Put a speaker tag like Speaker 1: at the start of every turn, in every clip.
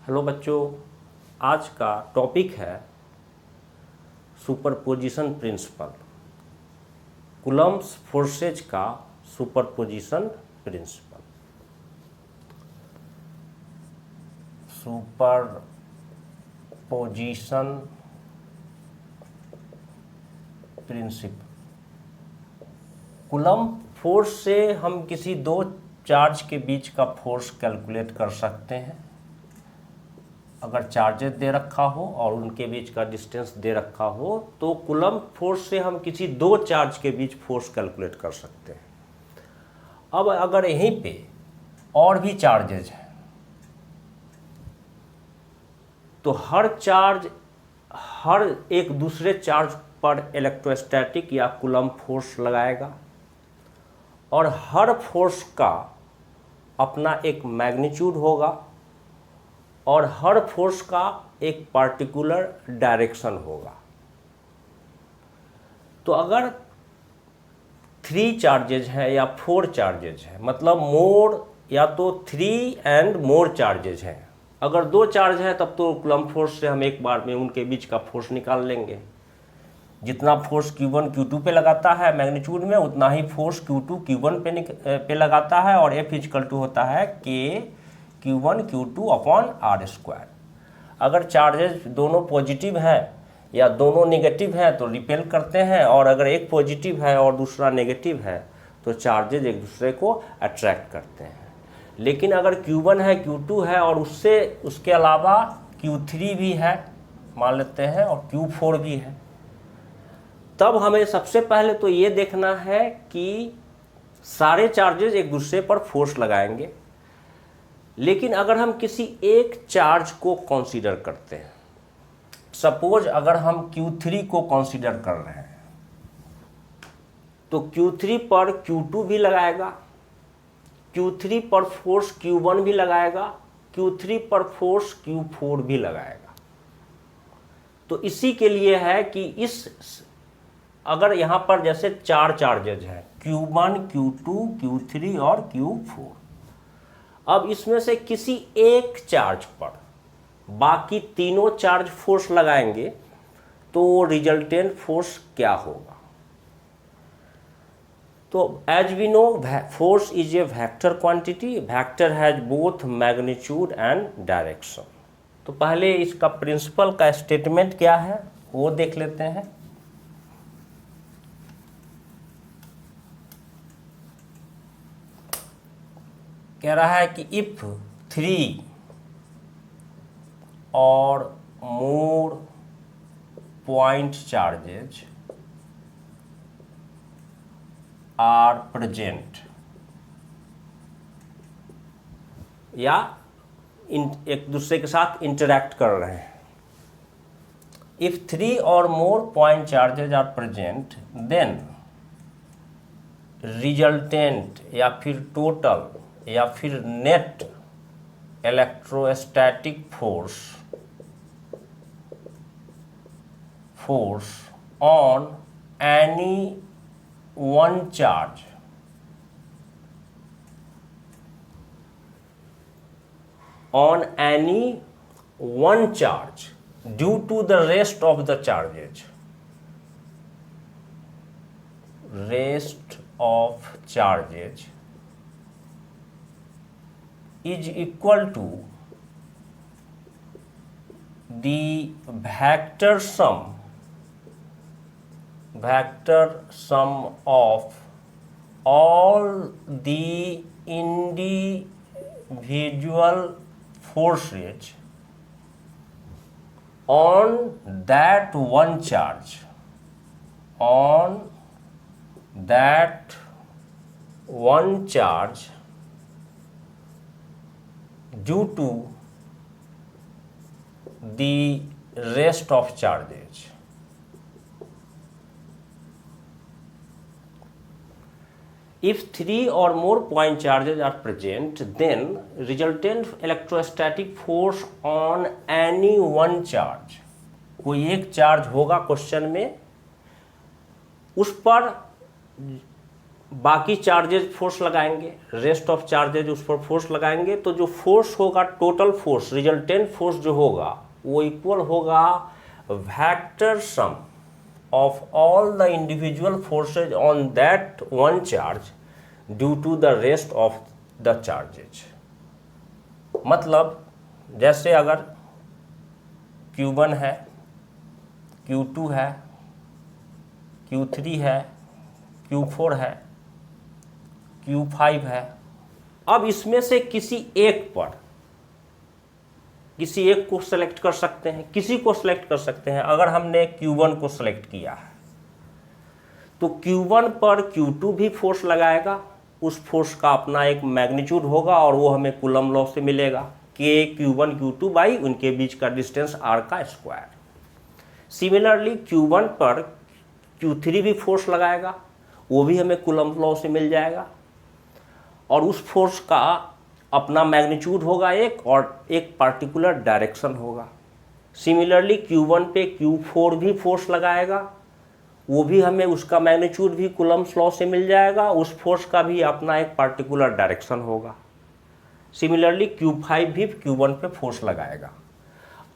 Speaker 1: Hello बच्चों, आज का टॉपिक है सुपरपोजिशन प्रिंसिपल, कूलम्ब्स फोर्सेज का superposition principle. Superposition principle, coulomb force से हम किसी दो चार्ज के बीच का फोर्स कैलकुलेट कर सकते हैं। अगर चार्जेस दे रखा हो और उनके बीच का डिस्टेंस दे रखा हो तो कूलम्ब फोर्स से हम किसी दो चार्ज के बीच फोर्स कैलकुलेट कर सकते हैं। अब अगर यहीं पे और भी चार्जेज हैं तो हर चार्ज हर एक दूसरे चार्ज पर इलेक्ट्रोस्टैटिक या कूलम्ब फोर्स लगाएगा और हर फोर्स का अपना एक मैग्नीट्यूड होगा और हर फोर्स का एक पार्टिकुलर डायरेक्शन होगा। तो अगर 3 चार्जेज हैं या 4 चार्जेज हैं, मतलब मोर या तो 3 एंड मोर चार्जेज हैं। अगर 2 चार्ज है तब तो कूलम्ब फोर्स से हम एक बार में उनके बीच का फोर्स निकाल लेंगे। जितना फोर्स Q1 Q2 पे लगाता है मैग्नीट्यूड में, उतना ही फोर्स Q2 Q1 पे लगाता है और F इक्वल टू होता है K Q1 Q2 upon R square. अगर चार्जेस दोनों पॉजिटिव हैं या दोनों नेगेटिव हैं तो रिपेल करते हैं, और अगर एक पॉजिटिव है और दूसरा नेगेटिव है तो चार्जेज एक दूसरे को अट्रैक्ट करते हैं। लेकिन अगर Q1 है Q2 है और उसके अलावा Q3 भी है मान लेते हैं और Q4 भी है, तब हमें सबसे पहले तो ये देखना है कि सारे चार्जेज एक दूसरे पर फोर्स लगाएंगे। लेकिन अगर हम किसी एक चार्ज को कंसीडर करते हैं, सपोज अगर हम Q3 को कंसीडर कर रहे हैं तो Q3 पर Q2 भी लगाएगा, Q3 पर फोर्स Q1 भी लगाएगा, Q3 पर फोर्स Q4 भी लगाएगा। तो इसी के लिए है कि अगर यहाँ पर जैसे 4 चार्जेज हैं Q1 Q2 Q3 और Q4, अब इसमें से किसी एक चार्ज पर बाकी तीनों चार्ज फोर्स लगाएंगे तो रिजल्टेंट फोर्स क्या होगा। तो as we know force is a vector quantity, vector has both magnitude and direction. तो पहले इसका प्रिंसिपल का स्टेटमेंट क्या है वो देख लेते हैं। कह रहा है कि इफ 3 और more point charges are present, या एक दूसरे के साथ इंटरैक्ट कर रहे हैं। इफ 3 और more point charges are present then resultant या फिर टोटल या फिर net electrostatic force on any one charge due to the rest of the charges, is equal to the vector sum of all the individual forces on that one charge, due to the rest of charges। If 3 or more point charges are present, then resultant electrostatic force on any one charge, कोई एक charge होगा question में, उस पर बाकी charges force लगाएंगे, rest of charges उस पर फोर्स लगाएंगे, तो जो फोर्स होगा, टोटल फोर्स, रिजल्टेंट फोर्स जो होगा वो इक्वल होगा vector sum of all the individual forces on that one charge due to the rest of the charges. मतलब जैसे अगर Q1 है, Q2 है, Q3 है, Q4 है, Q5 है, अब इसमें से किसी एक को सेलेक्ट कर सकते हैं, किसी को सेलेक्ट कर सकते हैं। अगर हमने Q1 को सेलेक्ट किया है तो Q1 पर Q2 भी फोर्स लगाएगा, उस फोर्स का अपना एक मैग्नीट्यूड होगा और वो हमें कूलम लॉ से मिलेगा, K Q1 Q2 बाई उनके बीच का डिस्टेंस R का स्क्वायर। सिमिलरली Q1 पर Q3 भी फोर्स लगाएगा, वो भी हमें कूलम लॉ से मिल जाएगा और उस फोर्स का अपना मैग्नीट्यूड होगा एक, और एक पार्टिकुलर डायरेक्शन होगा। सिमिलरली Q1 पे Q4 भी फोर्स लगाएगा, वो भी हमें उसका मैग्नीट्यूड भी कूलम लॉ से मिल जाएगा, उस फोर्स का भी अपना एक पार्टिकुलर डायरेक्शन होगा। सिमिलरली Q5 भी Q1 पे फोर्स लगाएगा।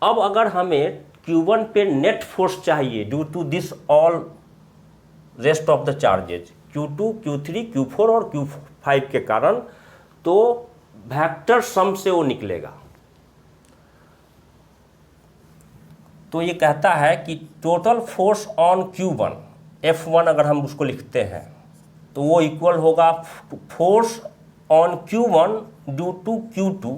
Speaker 1: अब अगर हमें Q1 पे नेट फोर्स चाहिए due to this all rest of the charges, Q2, Q3, Q4 और Q5 के कारण, तो वेक्टर सम से वो निकलेगा। तो ये कहता है कि total force on Q1 F1 अगर हम उसको लिखते हैं तो वो इक्वल होगा force on Q1 due to Q2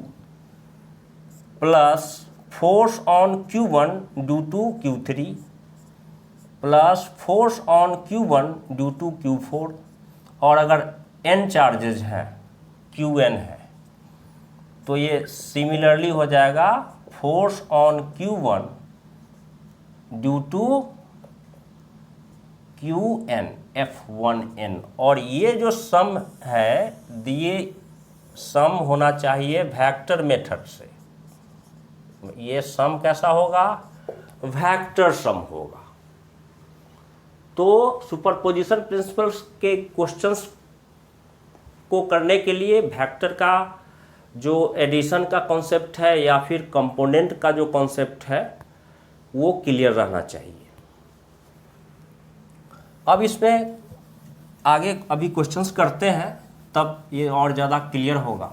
Speaker 1: plus force on Q1 due to Q3 plus force on Q1 due to Q4, और अगर n चार्जेज हैं, Qn है, तो ये सिमिलरली हो जाएगा force on Q1 due to Qn F1n। और ये जो सम है, ये सम होना चाहिए वेक्टर मेथड से। ये सम कैसा होगा? वेक्टर सम होगा। तो सुपरपोजिशन प्रिंसिपल्स के क्वेश्चंस को करने के लिए वेक्टर का जो एडिशन का कॉन्सेप्ट है या फिर कंपोनेंट का जो कॉन्सेप्ट है वो क्लियर रहना चाहिए। अब इसमें आगे अभी क्वेश्चंस करते हैं, तब ये और ज़्यादा क्लियर होगा।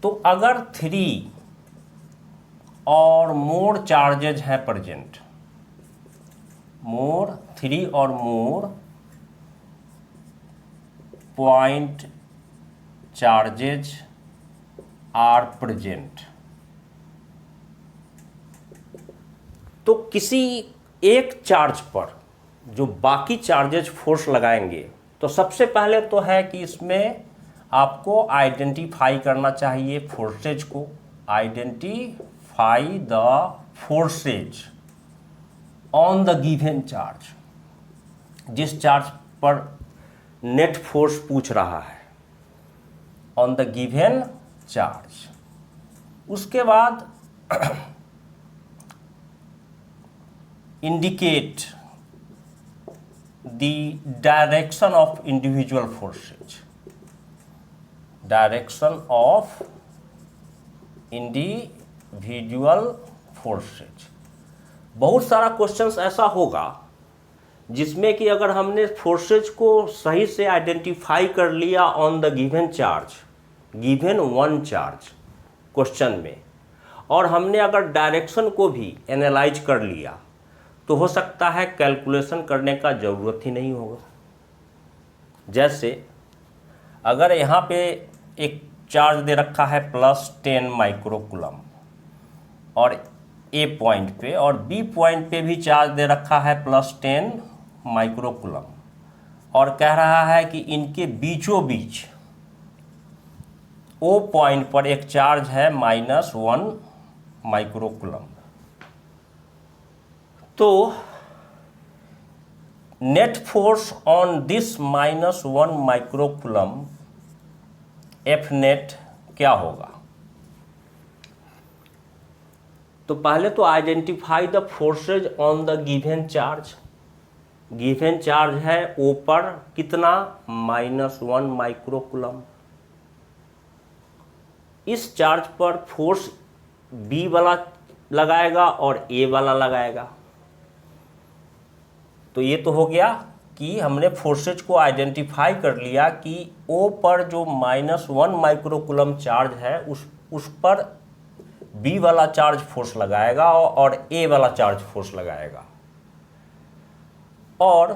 Speaker 1: तो अगर 3 और मोर चार्जेज हैं प्रेजेंट, 3 और more point charges are present, तो किसी एक चार्ज पर जो बाकी चार्जेज फोर्स लगाएंगे, तो सबसे पहले तो है कि इसमें आपको आइडेंटिफाई करना चाहिए फोर्सेज को। Identify the forces on the given charge, जिस चार्ज पर नेट फोर्स पूछ रहा है, ऑन द गिवन चार्ज। उसके बाद indicate the direction of individual forces, direction of individual forces. बहुत सारा क्वेश्चंस ऐसा होगा जिसमें कि अगर हमने फोर्सेज को सही से आइडेंटिफाई कर लिया on the given charge, given one charge question में, और हमने अगर डायरेक्शन को भी एनालाइज कर लिया, तो हो सकता है कैलकुलेशन करने का ज़रूरत ही नहीं होगा। जैसे अगर यहाँ पे एक चार्ज दे रखा है +10 माइक्रोकूलम और ए पॉइंट पे, और बी पॉइंट पे भी चार्ज दे रखा है +10 माइक्रोकूलम, और कह रहा है कि इनके बीचों बीच ओ पॉइंट पर एक चार्ज है -1 माइक्रोकूलम। तो net force on this -1 microcoulomb F net क्या होगा? तो पहले तो identify the forces on the given charge. Given charge है ओ पर कितना, -1 माइक्रोकूलम। इस चार्ज पर फोर्स बी वाला लगाएगा और ए वाला लगाएगा। तो ये तो हो गया कि हमने फोर्सेज को आइडेंटिफाई कर लिया कि ओ पर जो -1 माइक्रोकूलम चार्ज है उस पर बी वाला चार्ज फोर्स लगाएगा और ए वाला चार्ज फोर्स लगाएगा। और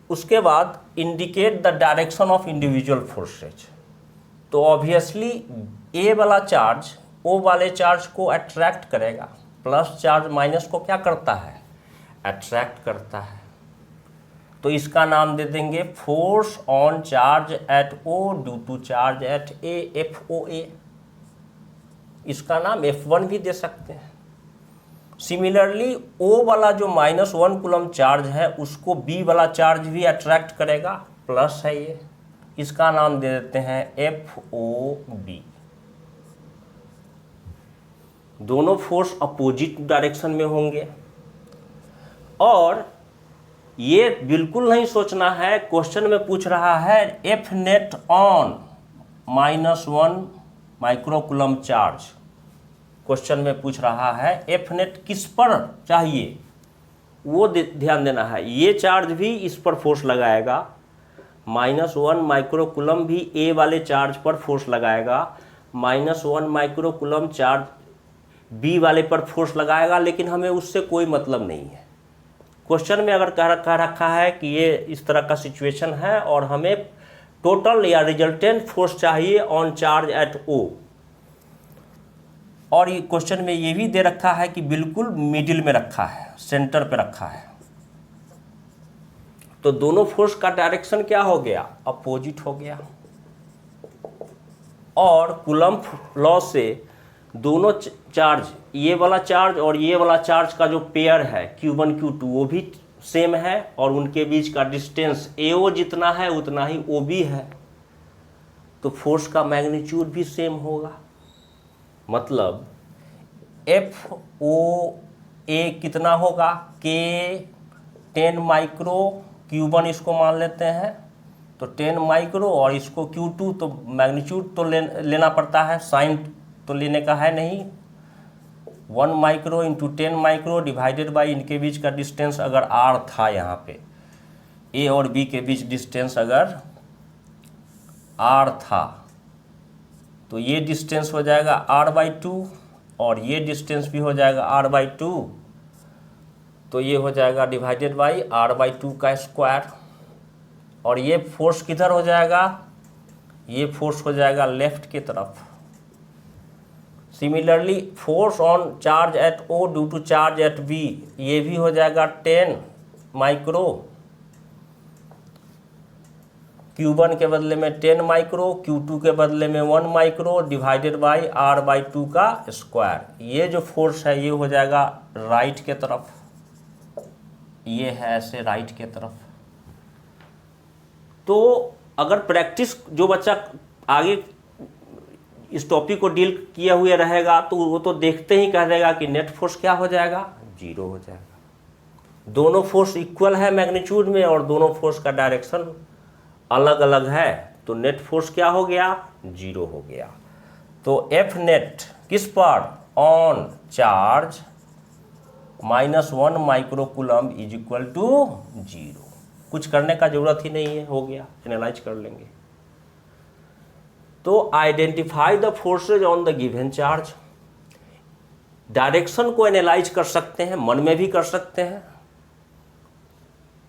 Speaker 1: उसके बाद indicate the direction of individual forces. तो ऑब्वियसली ए वाला चार्ज ओ वाले चार्ज को अट्रैक्ट करेगा, प्लस चार्ज माइनस को क्या करता है, अट्रैक्ट करता है। तो इसका नाम दे देंगे force on charge at O due to charge at A, FOA। इसका नाम F1 भी दे सकते हैं। सिमिलरली ओ वाला जो -1 कूलम चार्ज है उसको बी वाला चार्ज भी अट्रैक्ट करेगा, प्लस है ये, इसका नाम दे देते हैं FOB। दोनों फोर्स अपोजिट डायरेक्शन में होंगे। और ये बिल्कुल नहीं सोचना है, क्वेश्चन में पूछ रहा है F net on -1 microcoulomb charge. Question में पूछ रहा है F नेट किस पर चाहिए, वो ध्यान देना है। ये चार्ज भी इस पर फोर्स लगाएगा, -1 माइक्रोकूलम भी ए वाले चार्ज पर फोर्स लगाएगा, -1 माइक्रोकूलम चार्ज बी वाले पर फोर्स लगाएगा, लेकिन हमें उससे कोई मतलब नहीं है। क्वेश्चन में अगर कह रखा है कि ये इस तरह का सिचुएशन है और हमें टोटल या रिजल्टेंट फोर्स चाहिए ऑन चार्ज एट ओ, और ये क्वेश्चन में ये भी दे रखा है कि बिल्कुल मिडिल में रखा है, सेंटर पे रखा है, तो दोनों फोर्स का डायरेक्शन क्या हो गया, अपोजिट हो गया। और कूलम्ब लॉ से दोनों चार्ज, ये वाला चार्ज और ये वाला चार्ज का जो पेयर है Q1 Q2 वो भी सेम है, और उनके बीच का डिस्टेंस AO जितना है उतना ही OB है, तो फोर्स का मैग्नीट्यूड भी सेम होगा। मतलब FOA कितना होगा, K 10 माइक्रो, Q1 इसको मान लेते हैं तो 10 माइक्रो, और इसको Q2 तो मैग्नीट्यूड तो लेना पड़ता है, साइन तो लेने का है नहीं। 1 micro into 10 micro divided by इनके बीच का डिस्टेंस अगर R था, यहाँ पे A और B के बीच डिस्टेंस अगर R था तो ये डिस्टेंस हो जाएगा R/2, और ये डिस्टेंस भी हो जाएगा R/2, तो ये हो जाएगा डिवाइडेड बाई R/2 का स्क्वायर। और ये फोर्स किधर हो जाएगा, ये फोर्स हो जाएगा लेफ्ट की तरफ। Similarly force on charge at O due to charge at B, ये भी हो जाएगा 10 माइक्रो, Q1 के बदले में 10 माइक्रो, Q2 के बदले में 1 माइक्रो डिवाइडेड बाई R/2 का स्क्वायर। ये जो फोर्स है ये हो जाएगा राइट के तरफ, ये है ऐसे राइट के तरफ। तो अगर प्रैक्टिस जो बच्चा आगे इस टॉपिक को डील किए हुए रहेगा तो वो तो देखते ही कह देगा कि नेट फोर्स क्या हो जाएगा, 0 हो जाएगा। दोनों फोर्स इक्वल है मैग्नीट्यूड में और दोनों फोर्स का डायरेक्शन अलग अलग है, तो नेट फोर्स क्या हो गया, 0 हो गया। तो F नेट किस पर, on charge -1 microcoulomb is equal to 0। कुछ करने का जरूरत ही नहीं है, हो गया, एनालाइज कर लेंगे। तो identify the forces on the given charge. Direction को एनालाइज कर सकते हैं, मन में भी कर सकते हैं,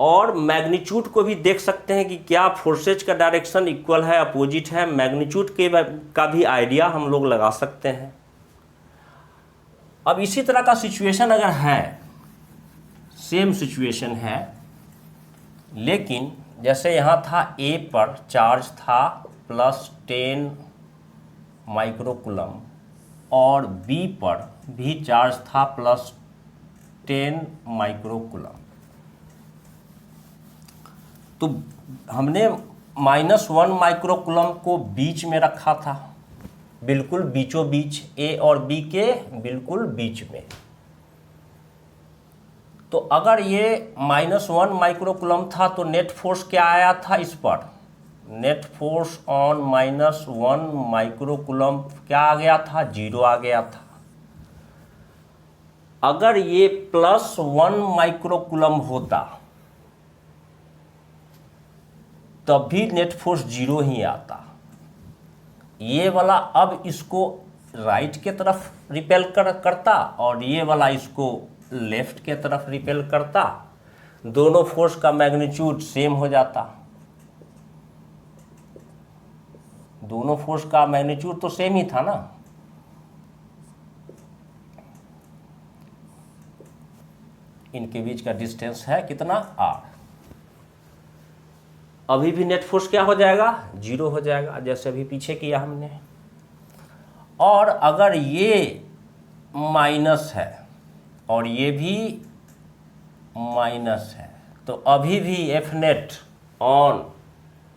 Speaker 1: और मैग्नीट्यूड को भी देख सकते हैं कि क्या फोर्सेज का डायरेक्शन इक्वल है, अपोजिट है। मैग्नीट्यूड का भी आइडिया हम लोग लगा सकते हैं। अब इसी तरह का सिचुएशन अगर है, सेम सिचुएशन है, लेकिन जैसे यहाँ था A पर चार्ज था +10 माइक्रोकूलम और B पर भी चार्ज था +10 माइक्रोकूलम, तो हमने -1 माइक्रोकूलम को बीच में रखा था, बिल्कुल बीचों बीच, ए और बी के बिल्कुल बीच में। तो अगर ये -1 माइक्रोकूलम था तो नेट फोर्स क्या आया था इस पर, नेट फोर्स ऑन -1 माइक्रोकूलम क्या आ गया था, 0 आ गया था। अगर ये +1 माइक्रोकूलम होता तब भी नेट फोर्स 0 ही आता। ये वाला अब इसको राइट के तरफ रिपेल करता और ये वाला इसको लेफ्ट के तरफ रिपेल करता, दोनों फोर्स का मैग्नीट्यूड सेम हो जाता। दोनों फोर्स का मैग्नीट्यूड तो सेम ही था ना। इनके बीच का डिस्टेंस है कितना, r। अभी भी नेट फोर्स क्या हो जाएगा, 0 हो जाएगा, जैसे अभी पीछे किया हमने। और अगर ये माइनस है और ये भी माइनस है तो अभी भी F net on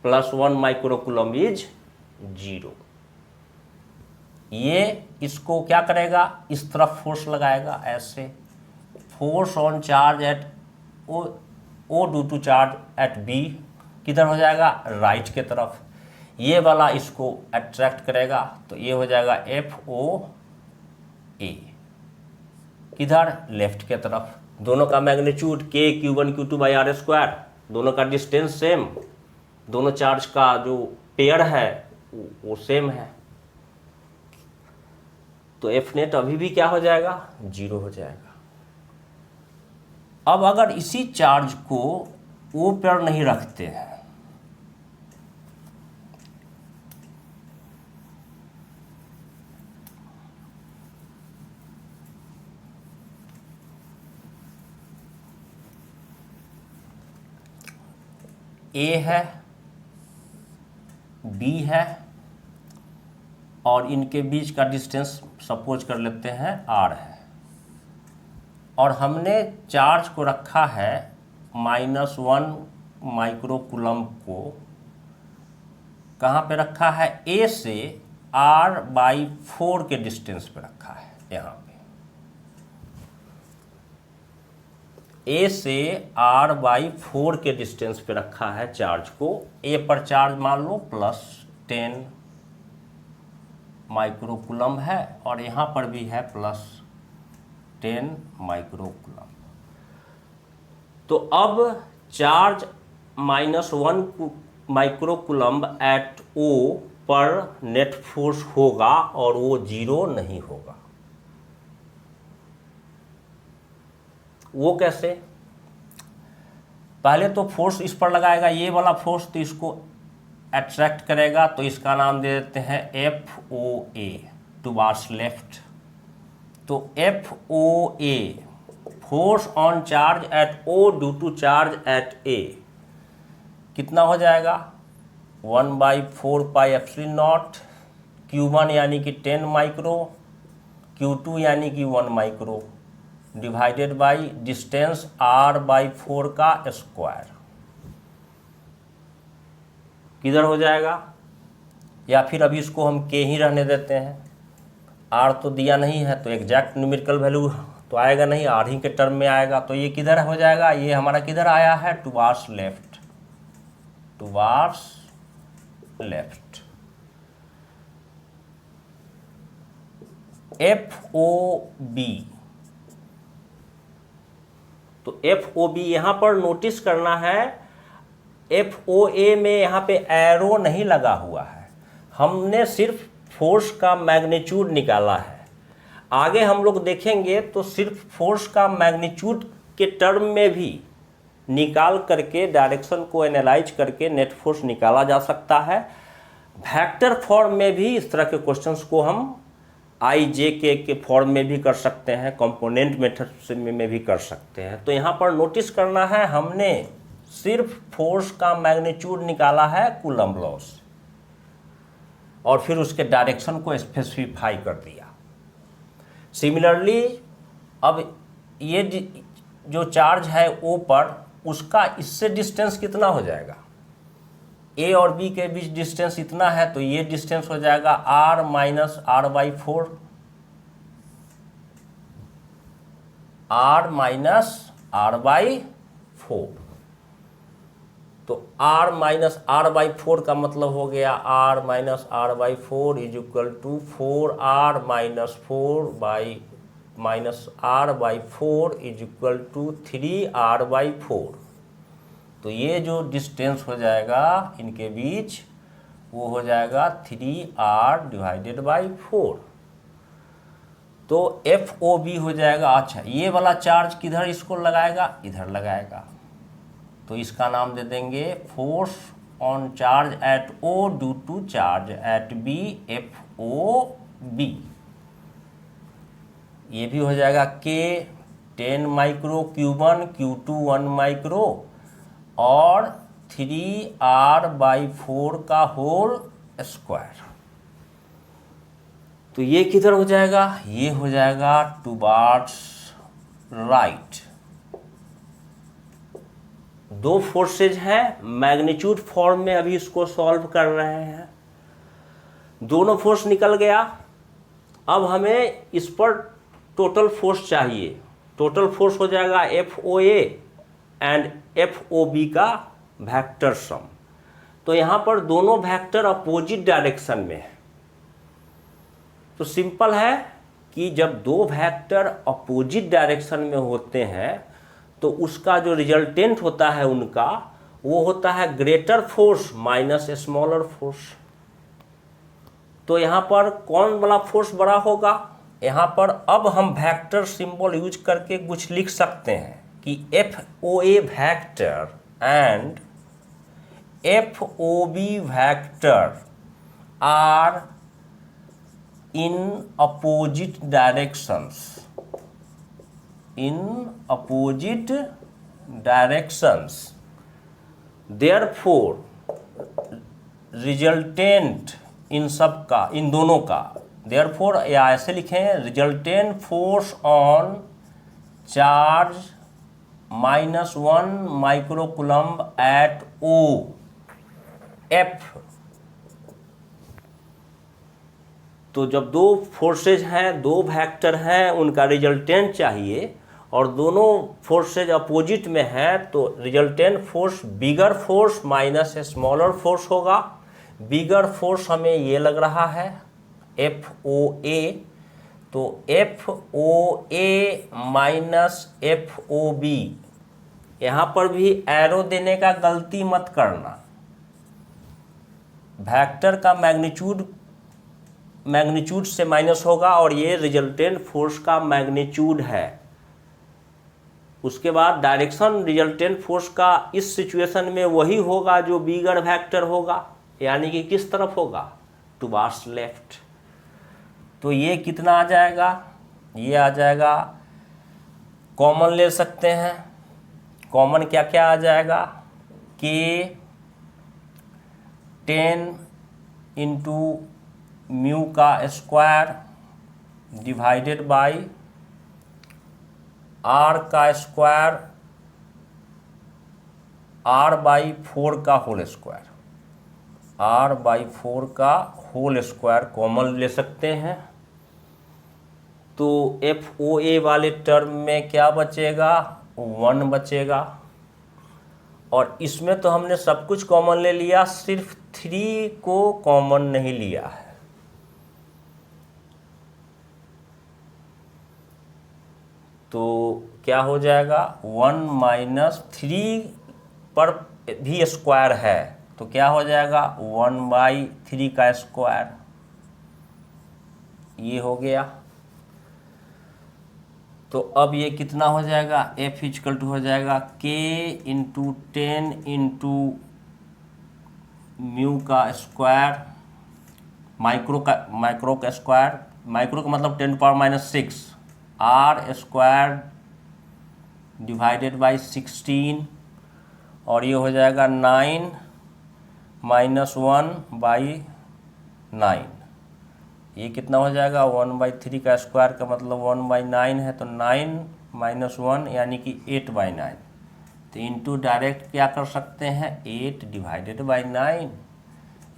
Speaker 1: +1 microcoulomb is 0। ये इसको क्या करेगा, इस तरफ फोर्स लगाएगा ऐसे, force on charge at O due to charge at B किधर हो जाएगा, राइट के तरफ। ये वाला इसको अट्रैक्ट करेगा तो ये हो जाएगा FOA किधर, लेफ्ट के तरफ। दोनों का मैग्नीट्यूड K Q1 Q2/r², दोनों का डिस्टेंस सेम, दोनों चार्ज का जो पेयर है वो सेम है। तो एफ नेट अभी भी क्या हो जाएगा, 0 हो जाएगा। अब अगर इसी चार्ज को O पर नहीं रखते हैं, A है, B है और इनके बीच का डिस्टेंस सपोज कर लेते हैं R है, और हमने चार्ज को रखा है -1 माइक्रोकूलम को कहाँ पे रखा है, A से R/4 के डिस्टेंस पे रखा है। यहाँ पे A से R/4 के डिस्टेंस पे रखा है चार्ज को। A पर चार्ज मान लो +10 माइक्रोकूलम है और यहाँ पर भी है +10 माइक्रोकूलम। तो अब चार्ज -1 माइक्रोकूलम एट O पर नेट फोर्स होगा और वो 0 नहीं होगा। वो कैसे, पहले तो फोर्स इस पर लगाएगा, ये वाला फोर्स तो इसको अट्रैक्ट करेगा, तो इसका नाम दे देते हैं FOA, टुवार्ड्स लेफ्ट। तो FOA force on charge at O due to charge at A कितना हो जाएगा, 1/4πε0 Q1 यानी कि 10 माइक्रो, Q2 यानी कि 1 micro, divided by distance R/4 का स्क्वायर किधर हो जाएगा, या फिर अभी इसको हम K ही रहने देते हैं, R तो दिया नहीं है तो एग्जैक्ट न्यूमेरिकल वैल्यू तो आएगा नहीं, R ही के टर्म में आएगा। तो ये किधर हो जाएगा, ये हमारा किधर आया है, towards left, towards left. FOB, तो FOB यहाँ पर नोटिस करना है, FOA में यहाँ पे एरो नहीं लगा हुआ है, हमने सिर्फ फोर्स का मैग्नीट्यूड निकाला है। आगे हम लोग देखेंगे तो सिर्फ फोर्स का मैग्नीट्यूड के टर्म में भी निकाल करके डायरेक्शन को एनालाइज करके नेट फोर्स निकाला जा सकता है। वेक्टर फॉर्म में भी इस तरह के क्वेश्चंस को हम IJK के फॉर्म में भी कर सकते हैं, कंपोनेंट मेथड में भी कर सकते हैं। तो यहाँ पर नोटिस करना है, हमने सिर्फ फोर्स का मैग्नीट्यूड निकाला है कूलम्ब लॉ से और फिर उसके डायरेक्शन को स्पेसिफाई कर दिया। सिमिलरली अब ये जो चार्ज है O पर, उसका इससे डिस्टेंस कितना हो जाएगा, ए और बी के बीच डिस्टेंस इतना है, तो ये डिस्टेंस हो जाएगा r minus r/4, r minus r/4। तो r माइनस r/4 का मतलब हो गया r minus r/4 is equal to 4r minus r/4 is equal to 3r/4। तो ये जो डिस्टेंस हो जाएगा इनके बीच वो हो जाएगा 3r/4। तो FOB हो जाएगा। अच्छा, ये वाला चार्ज किधर इसको लगाएगा, इधर लगाएगा, तो इसका नाम दे देंगे force on charge at O due to charge at B, FOB। ये भी हो जाएगा K 10 माइक्रो, Q1 1 माइक्रो और 3r/4 का होल स्क्वायर। तो ये किधर हो जाएगा, ये हो जाएगा टुवार्ड्स राइट। दो फोर्सेज हैं, मैग्नीट्यूड फॉर्म में अभी इसको सॉल्व कर रहे हैं। दोनों फोर्स निकल गया। अब हमें इस पर टोटल फोर्स चाहिए। टोटल फोर्स हो जाएगा FOA एंड FOB का वेक्टर सम। तो यहाँ पर दोनों वेक्टर अपोजिट डायरेक्शन में है। तो सिंपल है कि जब दो वेक्टर अपोजिट डायरेक्शन में होते हैं तो उसका जो रिजल्टेंट होता है उनका वो होता है greater force minus smaller force. तो यहाँ पर कौन वाला फोर्स बड़ा होगा, यहाँ पर अब हम वेक्टर सिंबल यूज करके कुछ लिख सकते हैं कि FOA vector and FOB vector are in opposite directions, therefore resultant इन सब का, इन दोनों का, therefore या ऐसे लिखें resultant force on charge -1 micro coulomb at O F। तो जब दो फोर्सेज हैं, दो वेक्टर हैं, उनका रिजल्टेंट चाहिए और दोनों फोर्सेज अपोजिट में हैं, तो रिजल्टेंट फोर्स बिगर फोर्स माइनस स्मॉलर फोर्स होगा। बिगर फोर्स हमें ये लग रहा है FOA, तो FOA माइनस FOB। यहाँ पर भी एरो देने का गलती मत करना। वेक्टर का मैग्नीट्यूड से माइनस होगा और ये रिजल्टेंट फोर्स का मैग्नीट्यूड है। उसके बाद डायरेक्शन रिजल्टेंट फोर्स का इस सिचुएशन में वही होगा जो बिगर वेक्टर होगा, यानी कि किस तरफ होगा, टुवार्ड्स लेफ्ट। तो ये कितना आ जाएगा, ये आ जाएगा, कॉमन ले सकते हैं। कॉमन क्या क्या आ जाएगा कि 10 इंटू म्यू का स्क्वायर डिवाइडेड बाय r का स्क्वायर r/4 का होल स्क्वायर, r/4 का होल स्क्वायर कॉमन ले सकते हैं। तो FOA वाले टर्म में क्या बचेगा, 1 बचेगा। और इसमें तो हमने सब कुछ कॉमन ले लिया, सिर्फ 3 को कॉमन नहीं लिया है। तो क्या हो जाएगा, 1 माइनस 3 पर भी स्क्वायर है, तो क्या हो जाएगा 1/3 का स्क्वायर, ये हो गया। तो अब ये कितना हो जाएगा, F इक्वल टू हो जाएगा K इंटू 10 इंटू म्यू का स्क्वायर, माइक्रो का स्क्वायर, माइक्रो का मतलब 10⁻⁶, r स्क्वायर डिवाइडेड बाई 16 और ये हो जाएगा 9 - 1/9। ये कितना हो जाएगा, 1/3 का स्क्वायर का मतलब 1/9 है, तो 9 - 1 यानी कि 8/9। तो इंटू डायरेक्ट क्या कर सकते हैं, 8 divided by 9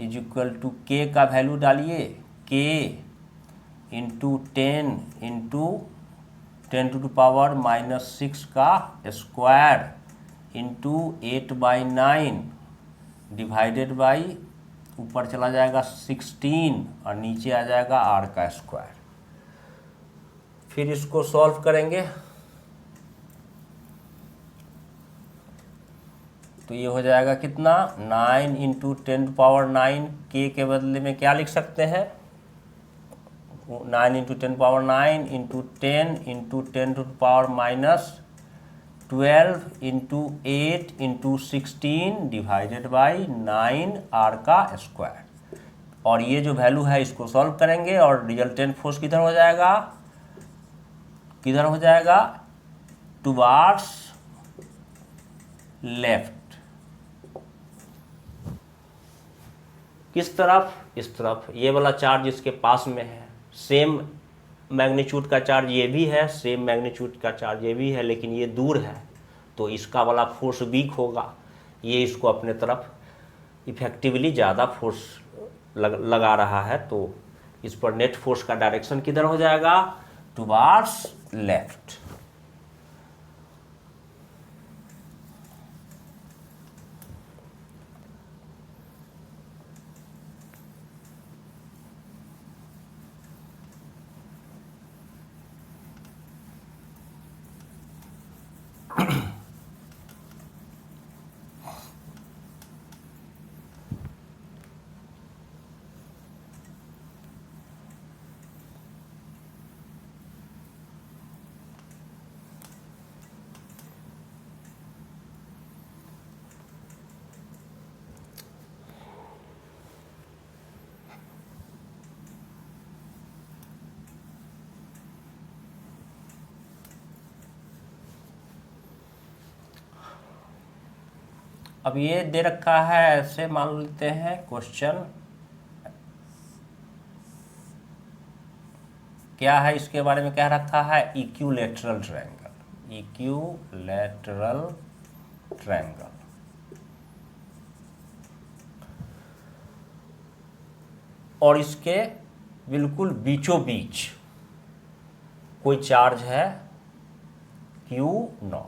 Speaker 1: is equal to के का वैल्यू डालिए, के इंटू 10 इंटू 10⁻⁻6 का स्क्वायर इंटू 8/9 डिवाइडेड बाई ऊपर चला जाएगा 16 और नीचे आ जाएगा r का स्क्वायर। फिर इसको सॉल्व करेंगे तो ये हो जाएगा कितना, 9 इंटू 10⁻9 के बदले में क्या लिख सकते हैं, 9 into 10⁻9 into 10 into 10⁻12 into 8 into 16 divided by 9 r का स्क्वायर। और ये जो वैल्यू है इसको सॉल्व करेंगे और रिजल्टेंट फोर्स किधर हो जाएगा, किधर हो जाएगा, टुवार्ड्स लेफ्ट। किस तरफ, इस तरफ। ये वाला चार्ज इसके पास में है, सेम मैग्नीट्यूड का चार्ज ये भी है, सेम मैग्नीट्यूड का चार्ज ये भी है, लेकिन ये दूर है तो इसका वाला फोर्स वीक होगा, ये इसको अपने तरफ इफेक्टिवली ज़्यादा फोर्स लगा रहा है, तो इस पर नेट फोर्स का डायरेक्शन किधर हो जाएगा, टुवार्ड्स लेफ्ट। अब ये दे रखा है ऐसे, मान लेते हैं क्वेश्चन क्या है, इसके बारे में कह रखा है इक्विलैटरल ट्रायंगल, इक्विलैटरल ट्रायंगल। और इसके बिल्कुल बीचों बीच कोई चार्ज है Q0,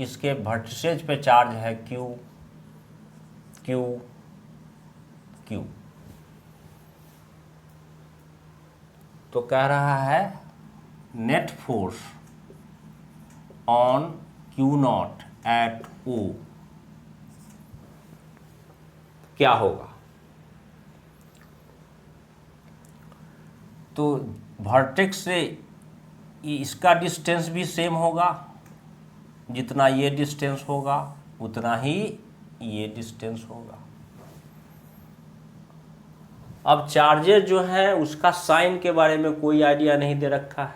Speaker 1: इसके वर्टिसेज पे चार्ज है Q Q Q। तो कह रहा है net force on Q0 at O क्या होगा। तो वर्टेक्स से इसका डिस्टेंस भी सेम होगा, जितना ये डिस्टेंस होगा उतना ही ये डिस्टेंस होगा। अब चार्जेस जो है उसका साइन के बारे में कोई आइडिया नहीं दे रखा है,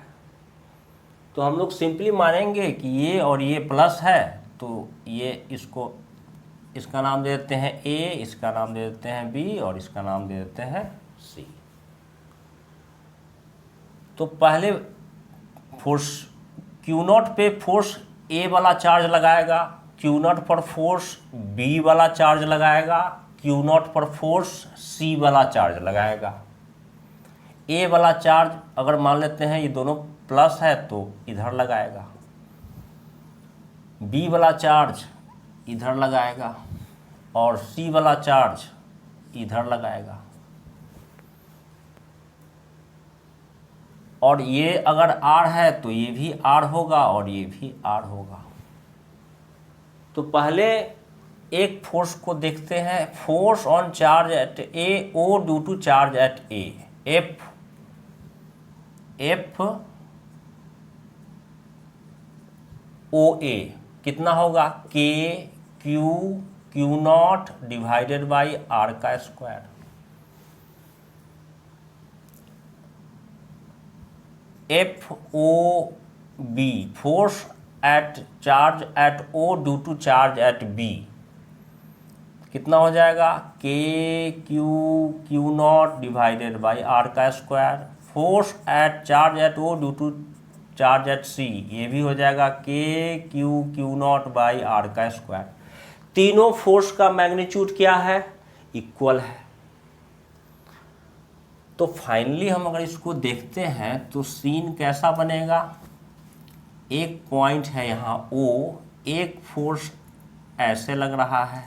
Speaker 1: तो हम लोग सिंपली मानेंगे कि ये और ये प्लस है, तो ये इसको, इसका नाम दे देते हैं A, इसका नाम दे देते हैं B और इसका नाम दे देते हैं C। तो पहले फोर्स Q0 पे फोर्स A वाला चार्ज लगाएगा, Q0 पर फोर्स B वाला चार्ज लगाएगा, Q0 पर फोर्स C वाला चार्ज लगाएगा। A वाला चार्ज अगर मान लेते हैं ये दोनों प्लस है तो इधर लगाएगा, B वाला चार्ज इधर लगाएगा और C वाला चार्ज इधर लगाएगा। और ये अगर R है तो ये भी R होगा और ये भी R होगा। तो पहले एक फोर्स को देखते हैं, force on charge at A O due to charge at A, F O A कितना होगा, K Q0 divided by R का square. FOB force at charge at O due to charge at B कितना हो जाएगा, K Q0 divided by R का square. Force at charge at O due to charge at C, ये भी हो जाएगा K Q naught by R का square. तीनों फोर्स का मैग्नीट्यूड क्या है, इक्वल है। तो फाइनली हम अगर इसको देखते हैं तो सीन कैसा बनेगा, एक पॉइंट है यहाँ O, एक फोर्स ऐसे लग रहा है,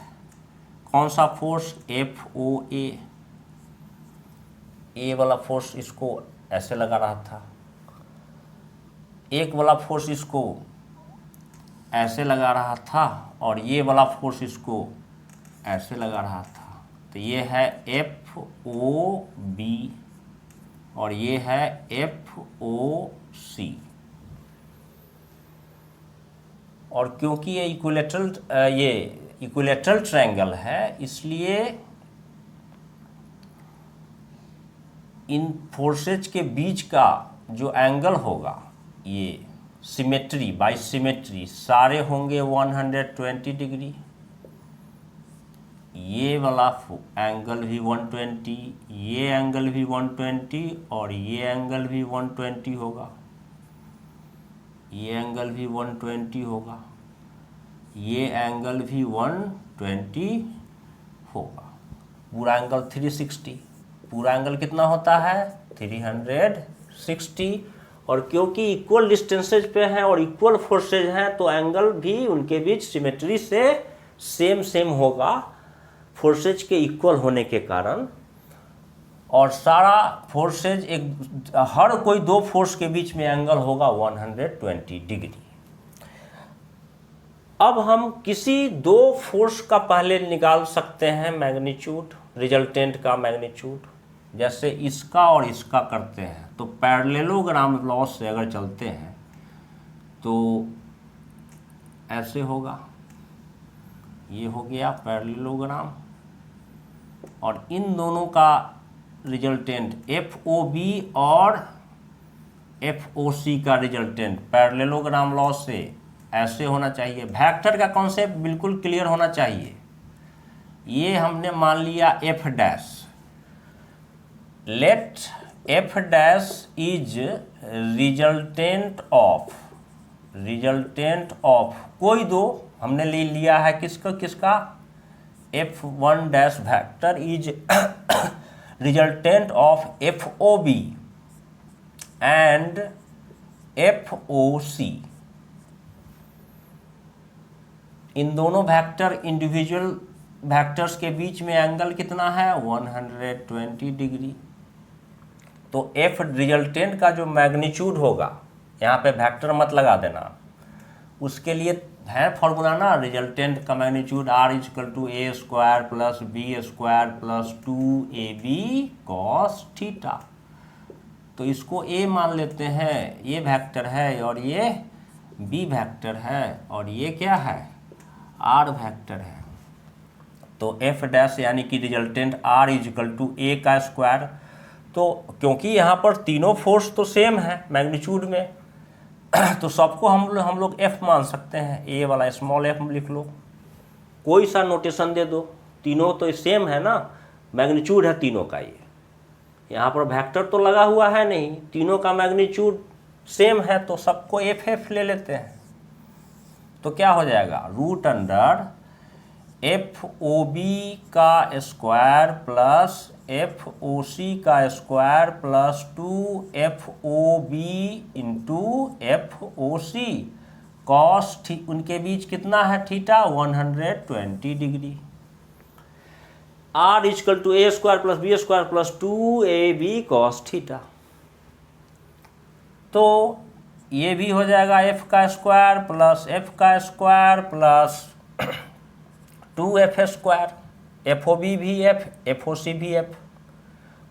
Speaker 1: कौन सा फोर्स, FOA, ए वाला फोर्स इसको ऐसे लगा रहा था, एक वाला फोर्स इसको ऐसे लगा रहा था, और ये वाला फोर्स इसको ऐसे लगा रहा था। तो ये है FOB और ये है FOC। और क्योंकि ये इक्विलैटरल ट्रायंगल है, इसलिए इन फोर्सेज के बीच का जो एंगल होगा, ये सिमेट्री बाय सिमेट्री सारे होंगे 120 डिग्री। ये वाला एंगल भी 120, ये एंगल भी 120 और ये एंगल भी 120 होगा, ये एंगल भी 120 होगा, ये एंगल भी 120 होगा। पूरा एंगल 360, पूरा एंगल कितना होता है 360। और क्योंकि इक्वल डिस्टेंसेज पे हैं और इक्वल फोर्सेज हैं, तो एंगल भी उनके बीच सिमेट्री से सेम होगा, फोर्सेज के इक्वल होने के कारण। और सारा फोर्सेज हर कोई दो फोर्स के बीच में एंगल होगा 120 डिग्री। अब हम किसी दो फोर्स का पहले निकाल सकते हैं मैग्नीट्यूड, रिजल्टेंट का मैग्नीट्यूड, जैसे इसका और इसका करते हैं। तो पैरेललोग्राम लॉ से अगर चलते हैं तो ऐसे होगा, ये हो गया पैरेललोग्राम, और इन दोनों का रिजल्टेंट FOB और FOC का रिजल्टेंट पैरेललोग्राम लॉ से ऐसे होना चाहिए। वेक्टर का कॉन्सेप्ट बिल्कुल क्लियर होना चाहिए। ये हमने मान लिया F dash, let F dash is resultant of कोई दो, हमने ले लिया है किसका F1 dash vector is resultant of FOB and FOC। इन दोनों वेक्टर इंडिविजुअल वेक्टर्स के बीच में एंगल कितना है 120 डिग्री। तो F रिजल्टेंट का जो मैग्नीट्यूड होगा, यहाँ पे वेक्टर मत लगा देना, उसके लिए है फॉर्मूला ना, रिजल्टेंट का magnitude R = A² + B² + 2AB cos theta. तो इसको A मान लेते हैं, ये वेक्टर है और ये B वेक्टर है और ये क्या है R वेक्टर है। तो F डैश यानी कि रिजल्टेंट R = A का स्क्वायर। तो क्योंकि यहाँ पर तीनों फोर्स तो सेम है मैग्नीट्यूड में, तो सबको हम लोग F मान सकते हैं। ए वाला स्मॉल f लिख लो, कोई सा नोटेशन दे दो, तीनों तो सेम है ना, मैग्नीट्यूड है तीनों का। ये यहाँ पर वेक्टर तो लगा हुआ है नहीं, तीनों का मैग्नीट्यूड सेम है, तो सबको FF ले लेते हैं। तो क्या हो जाएगा, √अंडर FOB का स्क्वायर प्लस FOC का square plus 2FOB × FOC cos उनके बीच कितना है theta 120 degree. R = A² + B² + 2AB cos theta. तो ये भी हो जाएगा F का स्क्वायर प्लस F का स्क्वायर प्लस 2F², FOB भी F, FOC भी F,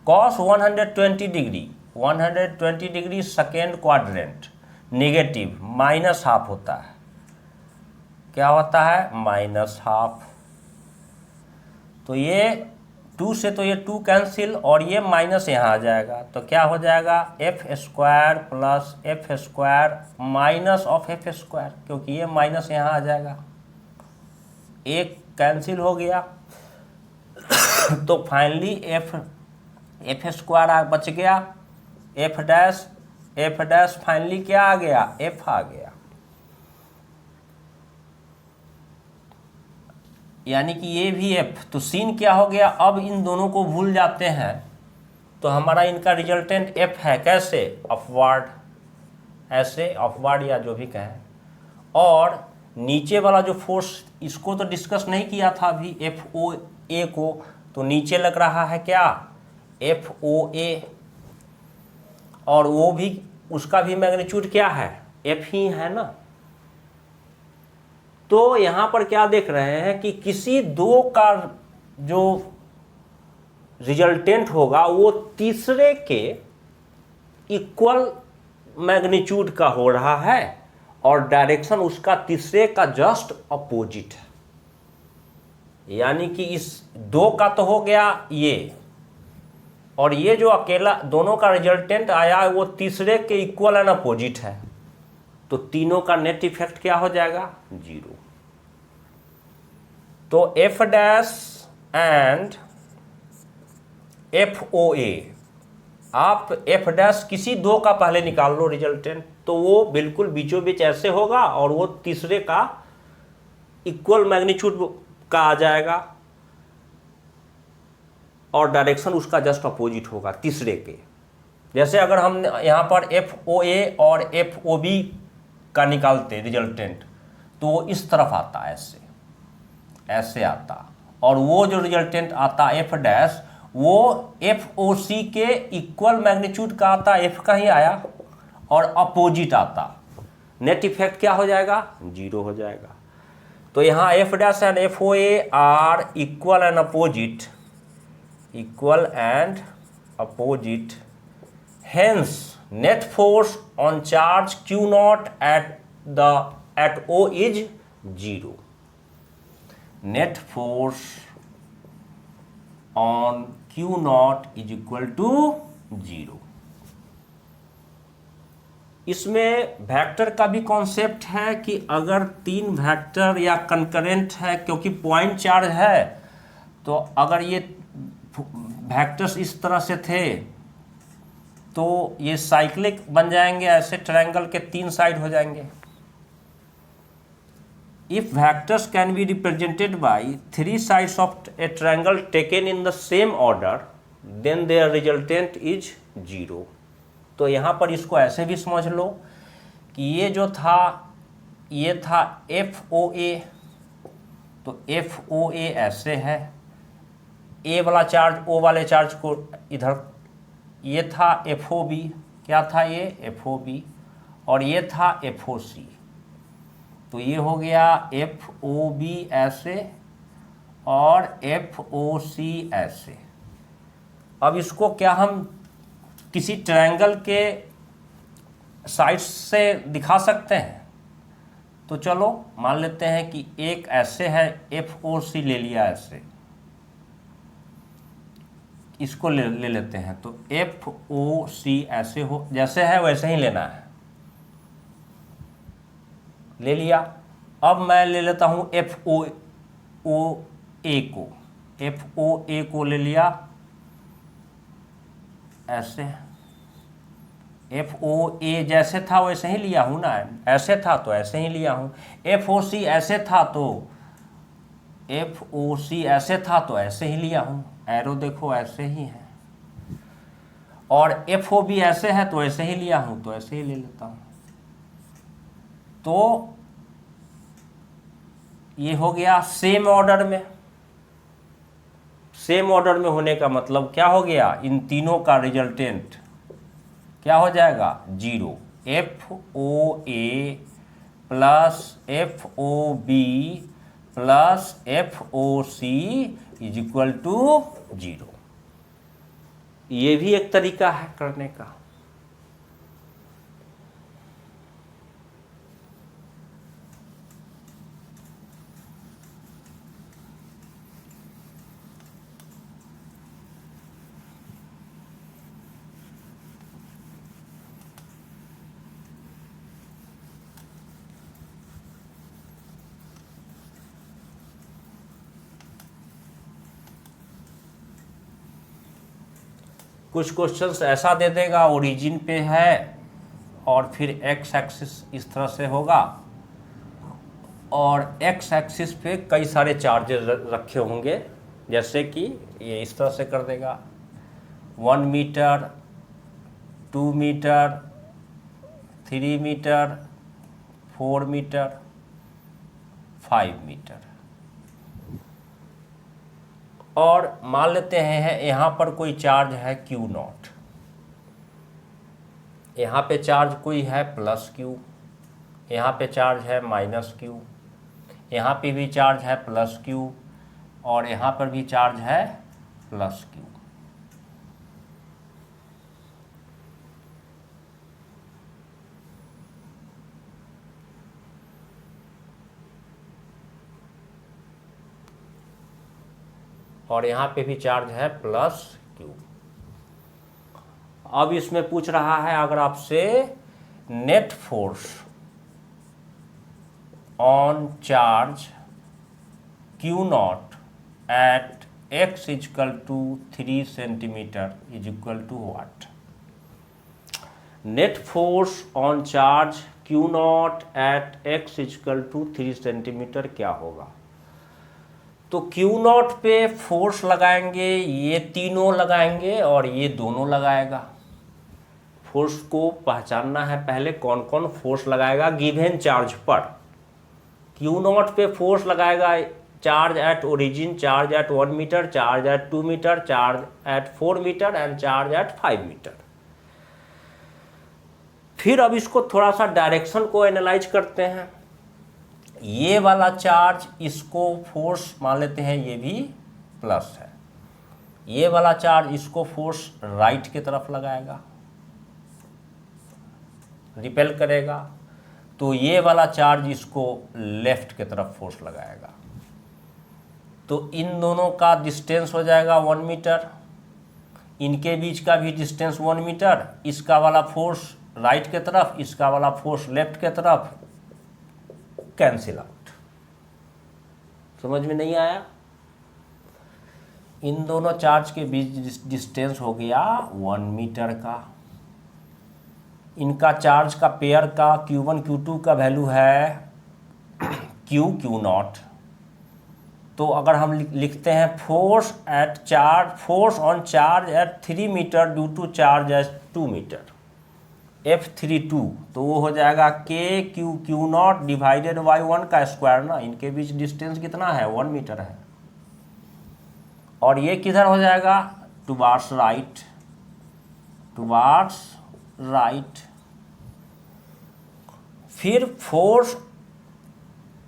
Speaker 1: cos 120 degree, 120 degree second quadrant negative -½ होता है। क्या होता है -½ तो ये 2 से तो ये 2 कैंसिल और ये माइनस यहाँ आ जाएगा। तो क्या हो जाएगा F² plus F² minus of F², क्योंकि ये माइनस यहाँ आ जाएगा, एक कैंसिल हो गया। तो फाइनली F² बच गया, F dash F dash finally क्या आ गया, एफ आ गया। यानी कि ये भी एफ, तो सीन क्या हो गया, अब इन दोनों को भूल जाते हैं तो हमारा इनका रिजल्टेंट एफ है। कैसे, अपवर्ड, ऐसे अपवर्ड या जो भी कहें। और नीचे वाला जो फोर्स, इसको तो डिस्कस नहीं किया था अभी, एफ ओ ए को, तो नीचे लग रहा है क्या, एफ ओ ए, और वो भी, उसका भी मैग्नीट्यूड क्या है, एफ ही है ना। तो यहां पर क्या देख रहे हैं कि किसी दो का जो रिजल्टेंट होगा वो तीसरे के इक्वल मैग्नीट्यूड का हो रहा है और डायरेक्शन उसका तीसरे का जस्ट अपोजिट है। यानी कि इस दो का तो हो गया ये, और ये जो अकेला दोनों का रिजल्टेंट आया है वो तीसरे के इक्वल एंड अपोजिट है, तो तीनों का नेट इफेक्ट क्या हो जाएगा, जीरो। तो F dash and F O A, आप एफ डैश किसी दो का पहले निकाल लो रिजल्टेंट, तो वो बिल्कुल बीचों बीच ऐसे होगा और वो तीसरे का इक्वल मैग्नीट्यूड का आ जाएगा और डायरेक्शन उसका जस्ट अपोजिट होगा तीसरे के। जैसे अगर हम यहाँ पर एफ ओ ए और एफ ओ बी का निकालते रिजल्टेंट, तो वो इस तरफ आता, ऐसे ऐसे आता, और वो जो रिजल्टेंट आता एफ डैश, वो एफ ओ सी के इक्वल मैग्नीट्यूड का आता, एफ का ही आया, और अपोजिट आता, नेट इफेक्ट क्या हो जाएगा, जीरो हो जाएगा। तो यहाँ F dash and F O A are equal and opposite, equal and opposite, hence net force on charge Q naught at O is zero. Net force on Q naught is equal to zero. इसमें vector का भी concept है कि अगर तीन vector या concurrent है, क्योंकि पॉइंट चार्ज है, तो अगर ये वेक्टर्स इस तरह से थे तो ये साइक्लिक बन जाएंगे, ऐसे ट्रायंगल के तीन साइड हो जाएंगे। If vectors can be represented by three sides of a triangle taken in the same order, then their resultant is zero. तो यहाँ पर इसको ऐसे भी समझ लो कि ये जो था, ये था एफ ओ ए, तो एफ ओ ए ऐसे है, ए वाला चार्ज ओ वाले चार्ज को इधर, ये था एफ ओ बी, क्या था ये, एफ ओ बी, और ये था एफ ओ सी, तो ये हो गया एफ ओ बी ऐसे और एफ ओ सी ऐसे। अब इसको क्या हम किसी ट्रायंगल के साइड्स से दिखा सकते हैं, तो चलो मान लेते हैं कि एक ऐसे है, एफ ओ सी ले लिया ऐसे, इसको ले लेते हैं, तो एफ ओ सी ऐसे हो, जैसे है वैसे ही लेना है, ले लिया। अब मैं ले लेता हूं एफ ओ ए को, एफ ओ ए को ले लिया ऐसे, एफ ओ ए जैसे था वैसे ही लिया हूं ना, ऐसे था तो ऐसे ही लिया हूं। एफ ओ सी ऐसे था तो एफ ओ सी ऐसे था तो ऐसे ही लिया हूं, एरो देखो ऐसे ही है, और एफ ओ बी ऐसे है तो ऐसे ही लिया हूं, तो ऐसे ही ले लेता हूं। तो ये हो गया सेम ऑर्डर में। सेम ऑर्डर में होने का मतलब क्या हो गया, इन तीनों का रिजल्टेंट क्या हो जाएगा, zero. F O A plus F O B plus F O C is equal to zero. ये भी एक तरीका है करने का। कुछ क्वेश्चंस ऐसा दे देगा, ओरिजिन पे है और फिर एक्स एक्सिस इस तरह से होगा, और एक्स एक्सिस पे कई सारे चार्जेस रखे होंगे, जैसे कि ये इस तरह से कर देगा 1 metre, 2 metre, 3 metre, 4 metre, 5 metre. और मान लेते हैं यहाँ पर कोई चार्ज है Q0, यहाँ पे चार्ज कोई है +Q, यहाँ पे चार्ज है -Q, यहाँ पे भी चार्ज है +Q, और यहाँ पर भी चार्ज है +Q। और यहाँ पे भी चार्ज है +Q। अब इसमें पूछ रहा है अगर आपसे net force on charge Q0 at x = 3 centimetre = what? Net force on charge Q0 at x = 3 centimetre क्या होगा? तो Q0 पे फोर्स लगाएंगे, ये तीनों लगाएंगे और ये दोनों लगाएगा। फोर्स को पहचानना है पहले, कौन कौन फोर्स लगाएगा गिवन चार्ज पर। Q0 पे फोर्स लगाएगा charge at origin, charge at 1 metre, charge at 2 metre, charge at 4 metre and charge at 5 metre. फिर अब इसको थोड़ा सा डायरेक्शन को एनालाइज करते हैं। ये वाला चार्ज, इसको फोर्स मान लेते हैं ये भी प्लस है, ये वाला चार्ज इसको फोर्स राइट की तरफ लगाएगा, रिपेल करेगा, तो ये वाला चार्ज इसको लेफ्ट की तरफ फोर्स लगाएगा। तो इन दोनों का डिस्टेंस हो जाएगा 1 मीटर, इनके बीच का भी डिस्टेंस 1 मीटर, इसका वाला फोर्स राइट की तरफ, इसका वाला फोर्स लेफ्ट की तरफ, कैंसिल आउट। समझ में नहीं आया? इन दोनों चार्ज के बीच डिस्टेंस हो गया 1 मीटर का। इनका चार्ज का पेयर का Q1 Q2 का वैल्यू है Q0। तो अगर हम लिखते हैं force on charge at 3 metre due to charge at 2 metre F32, तो वो हो जाएगा Q0 डिवाइडेड बाई 1 का स्क्वायर ना। इनके बीच डिस्टेंस कितना है? 1 मीटर है। और ये किधर हो जाएगा? Towards right. फिर force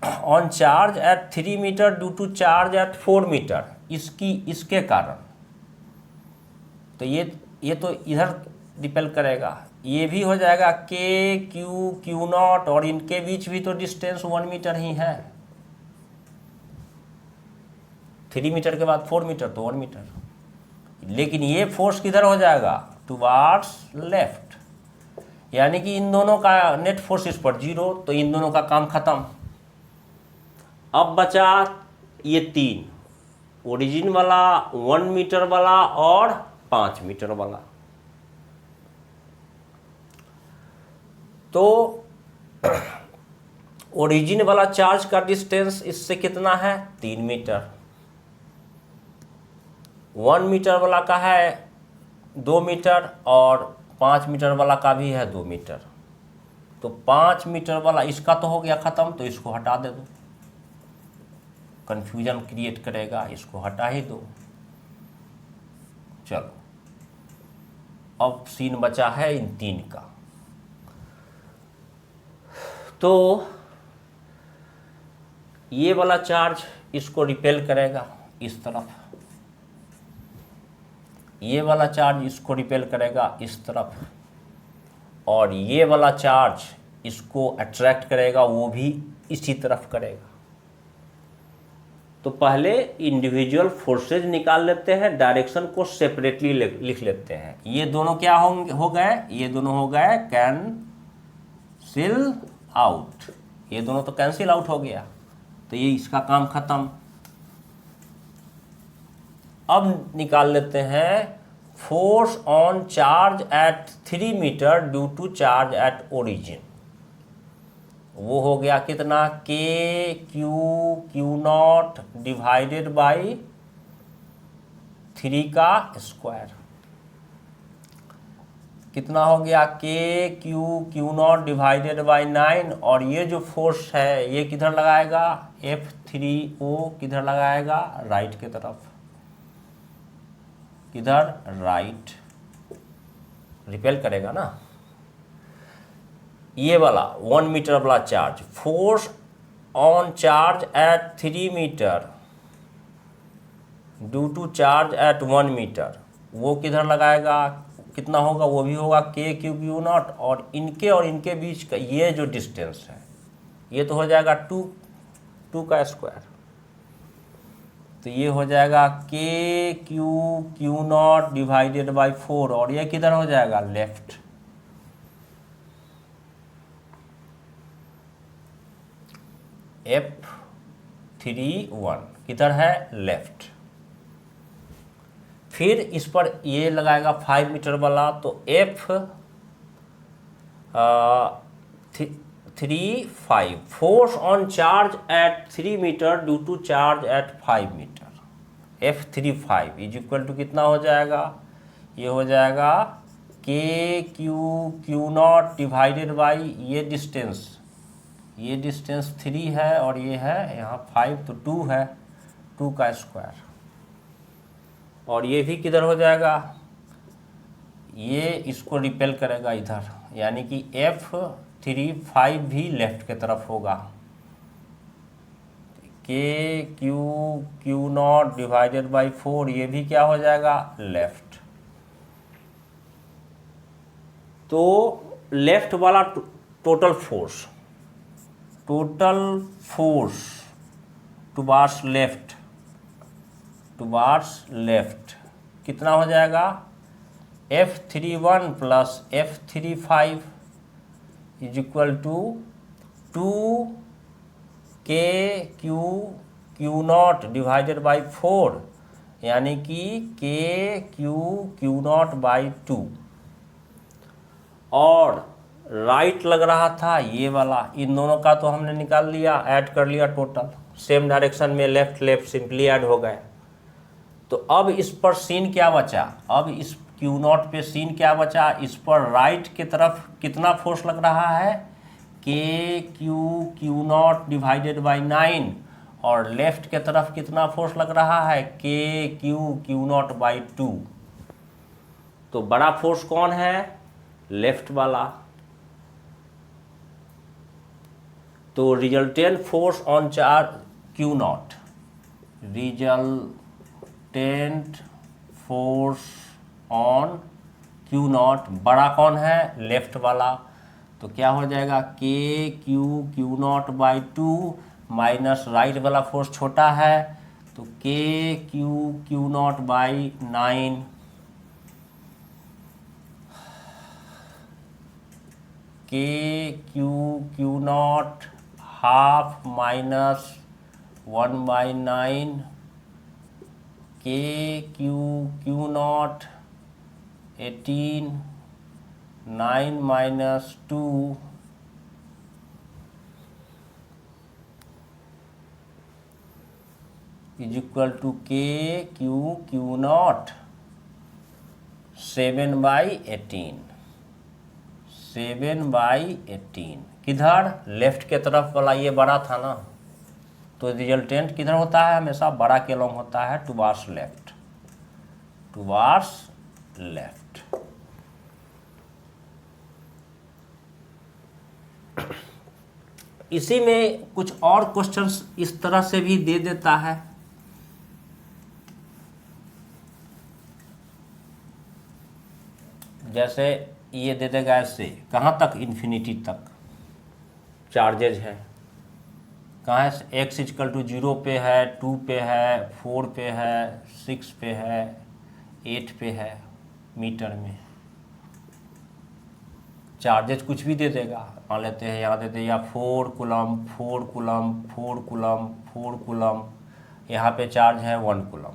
Speaker 1: on charge at 3 metre due to charge at 4 metre, इसके कारण, तो ये तो इधर रिपेल करेगा, ये भी हो जाएगा Q0, और इनके बीच भी तो डिस्टेंस 1 मीटर ही है। 3 मीटर के बाद 4 मीटर तो 1 मीटर। लेकिन ये फोर्स किधर हो जाएगा? टुवार्ड्स लेफ्ट, यानी कि इन दोनों का नेट फोर्स इस पर 0, तो इन दोनों का काम खत्म। अब बचा ये 3, ओरिजिन वाला, 1 मीटर वाला और 5 मीटर वाला। तो ओरिजिन वाला चार्ज का डिस्टेंस इससे कितना है? 3 मीटर। 1 मीटर वाला का है 2 मीटर, और 5 मीटर वाला का भी है 2 मीटर। तो 5 मीटर वाला इसका तो हो गया ख़त्म, तो इसको हटा दे दो, कन्फ्यूजन क्रिएट करेगा, इसको हटा ही दो। चलो, अब सीन बचा है इन 3 का। तो ये वाला चार्ज इसको रिपेल करेगा इस तरफ, ये वाला चार्ज इसको रिपेल करेगा इस तरफ, और ये वाला चार्ज इसको अट्रैक्ट करेगा, वो भी इसी तरफ करेगा। तो पहले इंडिविजुअल फोर्सेज निकाल लेते हैं, डायरेक्शन को सेपरेटली लिख लेते हैं। ये दोनों क्या हो गए? ये दोनों हो गए कैंसिल आउट, ये दोनों तो कैंसिल आउट हो गया, तो ये इसका काम खत्म। अब निकाल लेते हैं force on charge at 3 metre due to charge at origin, वो हो गया कितना, के क्यू नॉट डिवाइडेड बाई 3 का स्क्वायर, कितना हो गया, के क्यू नॉट डिवाइडेड बाई 9, और ये जो फोर्स है ये किधर लगाएगा, F3O किधर लगाएगा, राइट की तरफ, किधर, राइट, रिपेल करेगा ना, ये वाला 1 मीटर वाला charge, force on charge at 3 metre due to charge at 1 metre, वो किधर लगाएगा, कितना होगा, वो भी होगा के क्यू नॉट, और इनके बीच का ये जो डिस्टेंस है ये तो हो जाएगा 2 का स्क्वायर, तो ये हो जाएगा K Q naught divided by 4, और ये किधर हो जाएगा, लेफ्ट, F31 किधर है, लेफ्ट। फिर इस पर ये लगाएगा 5 मीटर वाला, तो F35 force on charge at 3 metre due to charge at 5 metre, F35 is equal to कितना हो जाएगा, ये हो जाएगा K Q naught divided by ये डिस्टेंस 3 है, और ये है यहाँ 5, तो 2 है, 2 का स्क्वायर, और ये भी किधर हो जाएगा, ये इसको रिपेल करेगा इधर, यानी कि F35 भी लेफ्ट की तरफ होगा, के क्यू नॉट डिवाइडेड बाई 4, ये भी क्या हो जाएगा, लेफ्ट। तो लेफ्ट वाला टोटल फोर्स टुवार्ड्स लेफ्ट कितना हो जाएगा, F31 plus F35 is equal to 2 के क्यू नॉट डिवाइडेड बाई 4, यानी कि के क्यू नॉट बाई 2, और राइट लग रहा था ये वाला, इन दोनों का तो हमने निकाल लिया, ऐड कर लिया टोटल, सेम डायरेक्शन में लेफ्ट सिंपली ऐड हो गए। तो अब इस पर सीन क्या बचा, अब इस क्यू नॉट पे सीन क्या बचा, इस पर राइट की तरफ कितना फोर्स लग रहा है, के क्यू नॉट डिवाइडेड बाई 9, और लेफ्ट की तरफ कितना फोर्स लग रहा है, के क्यू नॉट बाई 2। तो बड़ा फोर्स कौन है, लेफ्ट वाला। तो resultant force on charge Q not, resultant force on Q not बड़ा कौन है, लेफ्ट वाला, तो क्या हो जाएगा, K Q naught by 2 minus right वाला फोर्स छोटा है, तो के क्यू नॉट बाई 9, के Q not half minus 1/9, K Q naught 18, 9 minus 2 is equal to K Q naught 7/18, 7/18 किधर, लेफ्ट के तरफ वाला ये बड़ा था ना, तो रिजल्टेंट किधर होता है, हमेशा बड़ा के लॉन्ग होता है, टुवार्ड्स लेफ्ट। इसी में कुछ और क्वेश्चंस इस तरह से भी दे देता है, जैसे ये दे देगा ऐसे, कहाँ तक, इन्फिनिटी तक चार्जेज है, कहाँ है, x इक्वल टू 0 पे है, 2 पे है, 4 पे है, 6 पे है, 8 पे है, मीटर में चार्जेज कुछ भी दे देगा, मान लेते हैं यहाँ देते हैं या 4 कूलम, 4 कूलम, 4 कूलम, 4 कूलम, यहाँ पे चार्ज है 1 coulomb.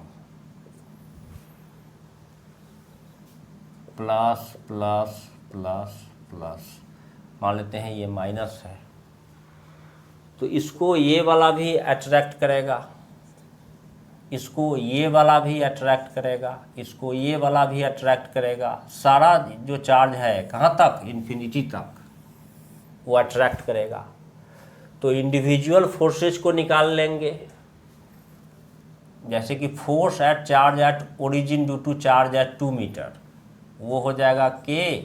Speaker 1: Plus plus plus plus, मान लेते हैं ये माइनस है, तो इसको ये वाला भी अट्रैक्ट करेगा, इसको ये वाला भी अट्रैक्ट करेगा, इसको ये वाला भी अट्रैक्ट करेगा। सारा जो चार्ज है कहाँ तक, इन्फिनिटी तक वो अट्रैक्ट करेगा। तो इंडिविजुअल फोर्सेज को निकाल लेंगे, जैसे कि force at charge at origin due to charge at 2 metre, वो हो जाएगा के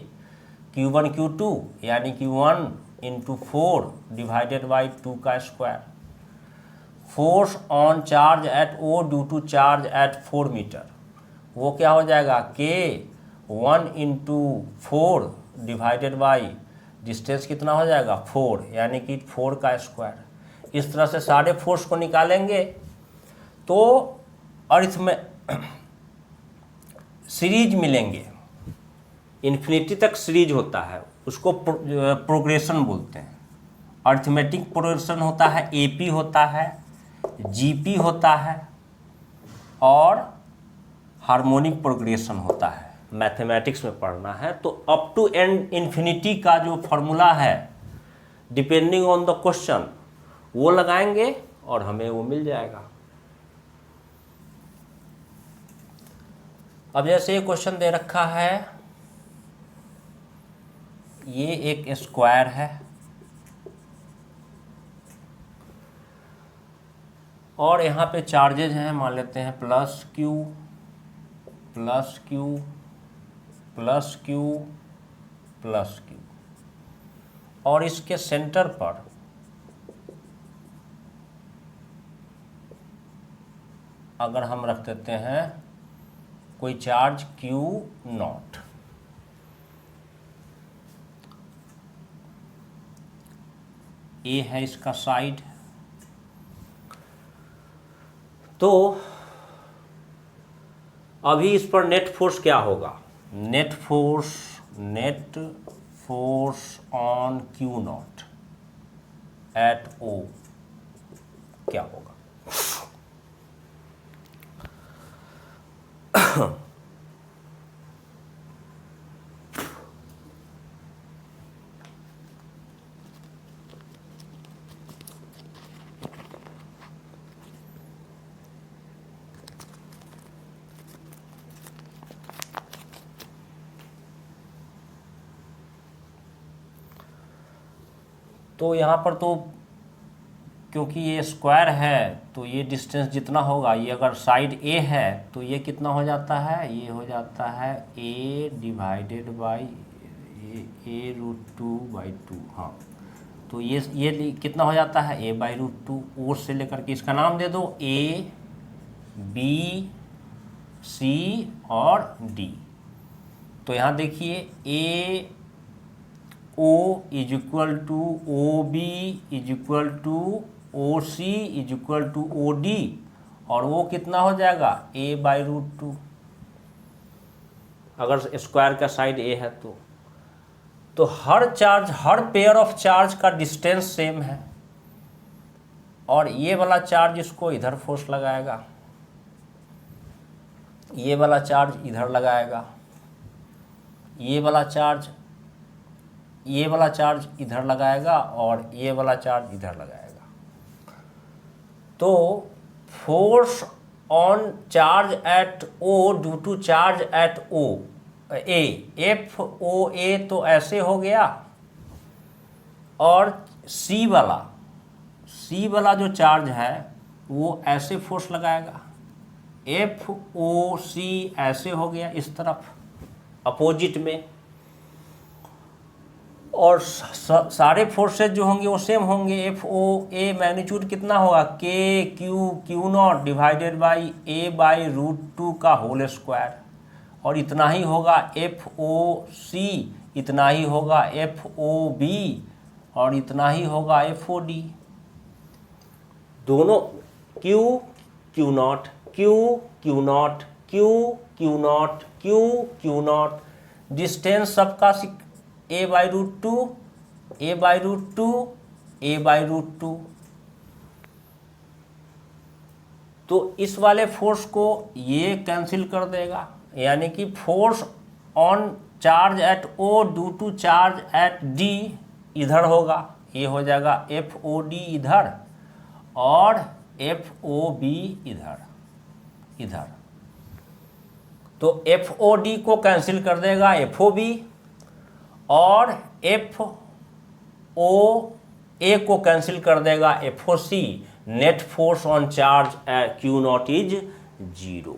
Speaker 1: Q1 Q2 यानी कि 1 × 4 डिवाइडेड बाई 2 का square. Force on charge at O due to charge at 4 metre, वो क्या हो जाएगा के 1 × 4 डिवाइडेड बाई डिस्टेंस कितना हो जाएगा 4 यानी कि 4 का स्क्वायर। इस तरह से सारे फोर्स को निकालेंगे तो अर्थ में सीरीज मिलेंगे, इन्फिनिटी तक सीरीज होता है, उसको प्रोग्रेशन बोलते हैं। अर्थमेटिक प्रोग्रेशन होता है, एपी होता है, जीपी होता है और हार्मोनिक प्रोग्रेशन होता है। मैथमेटिक्स में पढ़ना है तो अप टू एंड इन्फिनिटी का जो फॉर्मूला है डिपेंडिंग ऑन द क्वेश्चन वो लगाएंगे और हमें वो मिल जाएगा। अब जैसे ये क्वेश्चन दे रखा है, ये एक स्क्वायर है और यहाँ पे चार्जेज हैं, मान लेते हैं plus Q plus Q plus Q plus Q, और इसके सेंटर पर अगर हम रख देते हैं कोई चार्ज Q0, ए है इसका साइड, तो अभी इस पर नेट फोर्स क्या होगा, net force on Q0 at O क्या होगा। तो यहाँ पर तो क्योंकि ये स्क्वायर है तो ये डिस्टेंस जितना होगा, ये अगर साइड ए है तो ये कितना हो जाता है, ये हो जाता है a डिवाइडेड बाई a√2/2। हाँ, तो ये कितना हो जाता है a/√2। ओ से लेकर के इसका नाम दे दो A, B, C और D। तो यहाँ देखिए A O is equal to OB is equal to OC is equal to OD, और वो कितना हो जाएगा a/√2 अगर स्क्वायर का साइड A है तो हर चार्ज, हर पेयर ऑफ चार्ज का डिस्टेंस सेम है, और ये वाला चार्ज इसको इधर फोर्स लगाएगा, ये वाला चार्ज इधर लगाएगा, ये वाला चार्ज इधर लगाएगा और ये वाला चार्ज इधर लगाएगा। तो force on charge at O due to charge at O A, FOA तो ऐसे हो गया, और C वाला जो चार्ज है वो ऐसे फोर्स लगाएगा, FOC ऐसे हो गया इस तरफ अपोजिट में, और सारे फोर्सेज जो होंगे वो सेम होंगे। FOA मैग्नीट्यूड कितना होगा Q0 डिवाइडेड बाई a/√2 का होल स्क्वायर, और इतना ही होगा FOC, इतना ही होगा FOB और इतना ही होगा FOD। दोनों Q0 Q0 डिस्टेंस सबका a/√2 तो इस वाले फोर्स को ये कैंसिल कर देगा, यानी कि force on charge at O due to charge at D इधर होगा, ये हो जाएगा एफ ओ डी इधर और एफ ओ बी इधर। तो एफ ओ डी को कैंसिल कर देगा एफ ओ बी, और एफ ओ ए को कैंसिल कर देगा F O C. Net force on charge Q naught is 0।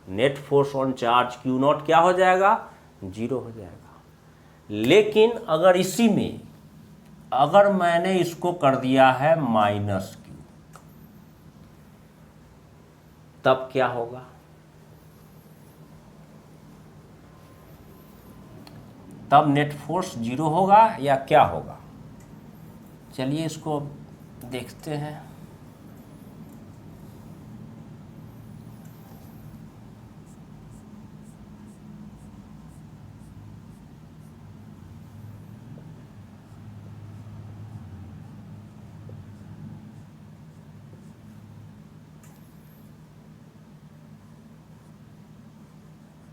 Speaker 1: Net force on charge Q naught क्या हो जाएगा? 0 हो जाएगा। लेकिन अगर इसी में अगर मैंने इसको कर दिया है माइनस क्यू, तब क्या होगा? तब नेट फोर्स 0 होगा या क्या होगा? चलिए इसको देखते हैं।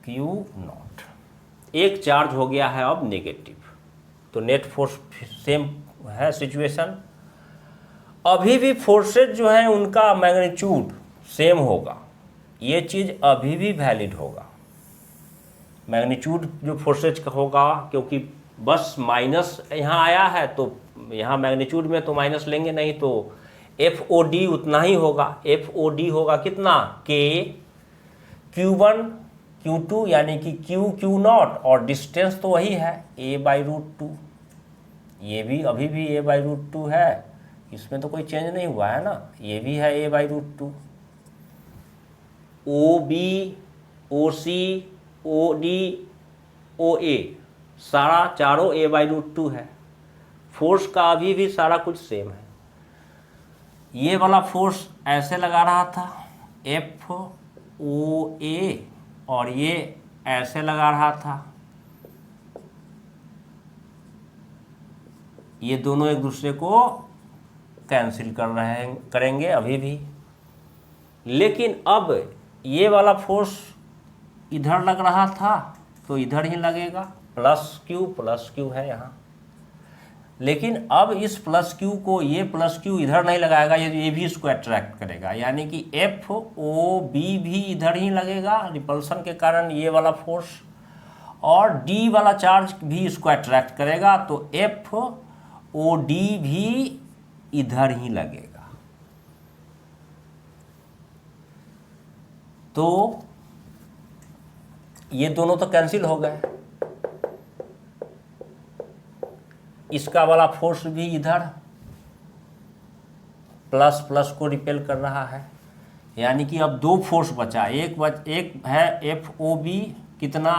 Speaker 1: क्यू नॉट एक चार्ज हो गया है अब नेगेटिव, तो नेट फोर्स सेम है सिचुएशन। अभी भी फोर्सेज जो हैं उनका मैग्नीट्यूड सेम होगा, ये चीज़ अभी भी वैलिड होगा। मैग्नीट्यूड जो फोर्सेज का होगा, क्योंकि बस माइनस यहाँ आया है तो यहाँ मैग्नीट्यूड में तो माइनस लेंगे नहीं, तो एफ ओ डी उतना ही होगा। एफ ओ डी होगा कितना? के Q1 Q2 यानी कि क्यू नॉट, और डिस्टेंस तो वही है a/√2। ये भी अभी भी a/√2 है, इसमें तो कोई चेंज नहीं हुआ है ना, ये भी है a/√2। ओ बी, ओ सी, ओ डी, ओ ए सारा चारों a/√2 है। फोर्स का अभी भी सारा कुछ सेम है। ये वाला फोर्स ऐसे लगा रहा था एफ ओ ए, और ये ऐसे लगा रहा था। ये दोनों एक दूसरे को कैंसिल करेंगे अभी भी। लेकिन अब ये वाला फोर्स इधर लग रहा था तो इधर ही लगेगा, प्लस क्यू है यहाँ। लेकिन अब इस प्लस क्यू को, ये प्लस क्यू इधर नहीं लगाएगा, ये भी इसको अट्रैक्ट करेगा, यानी कि एफ ओ बी भी इधर ही लगेगा रिपल्सन के कारण, ये वाला फोर्स, और डी वाला चार्ज भी इसको अट्रैक्ट करेगा, तो एफ ओ डी भी इधर ही लगेगा। तो ये दोनों तो कैंसिल हो गए, इसका वाला फोर्स भी इधर प्लस प्लस को रिपेल कर रहा है, यानी कि अब दो फोर्स बचा। एक है एफ ओ बी, कितना?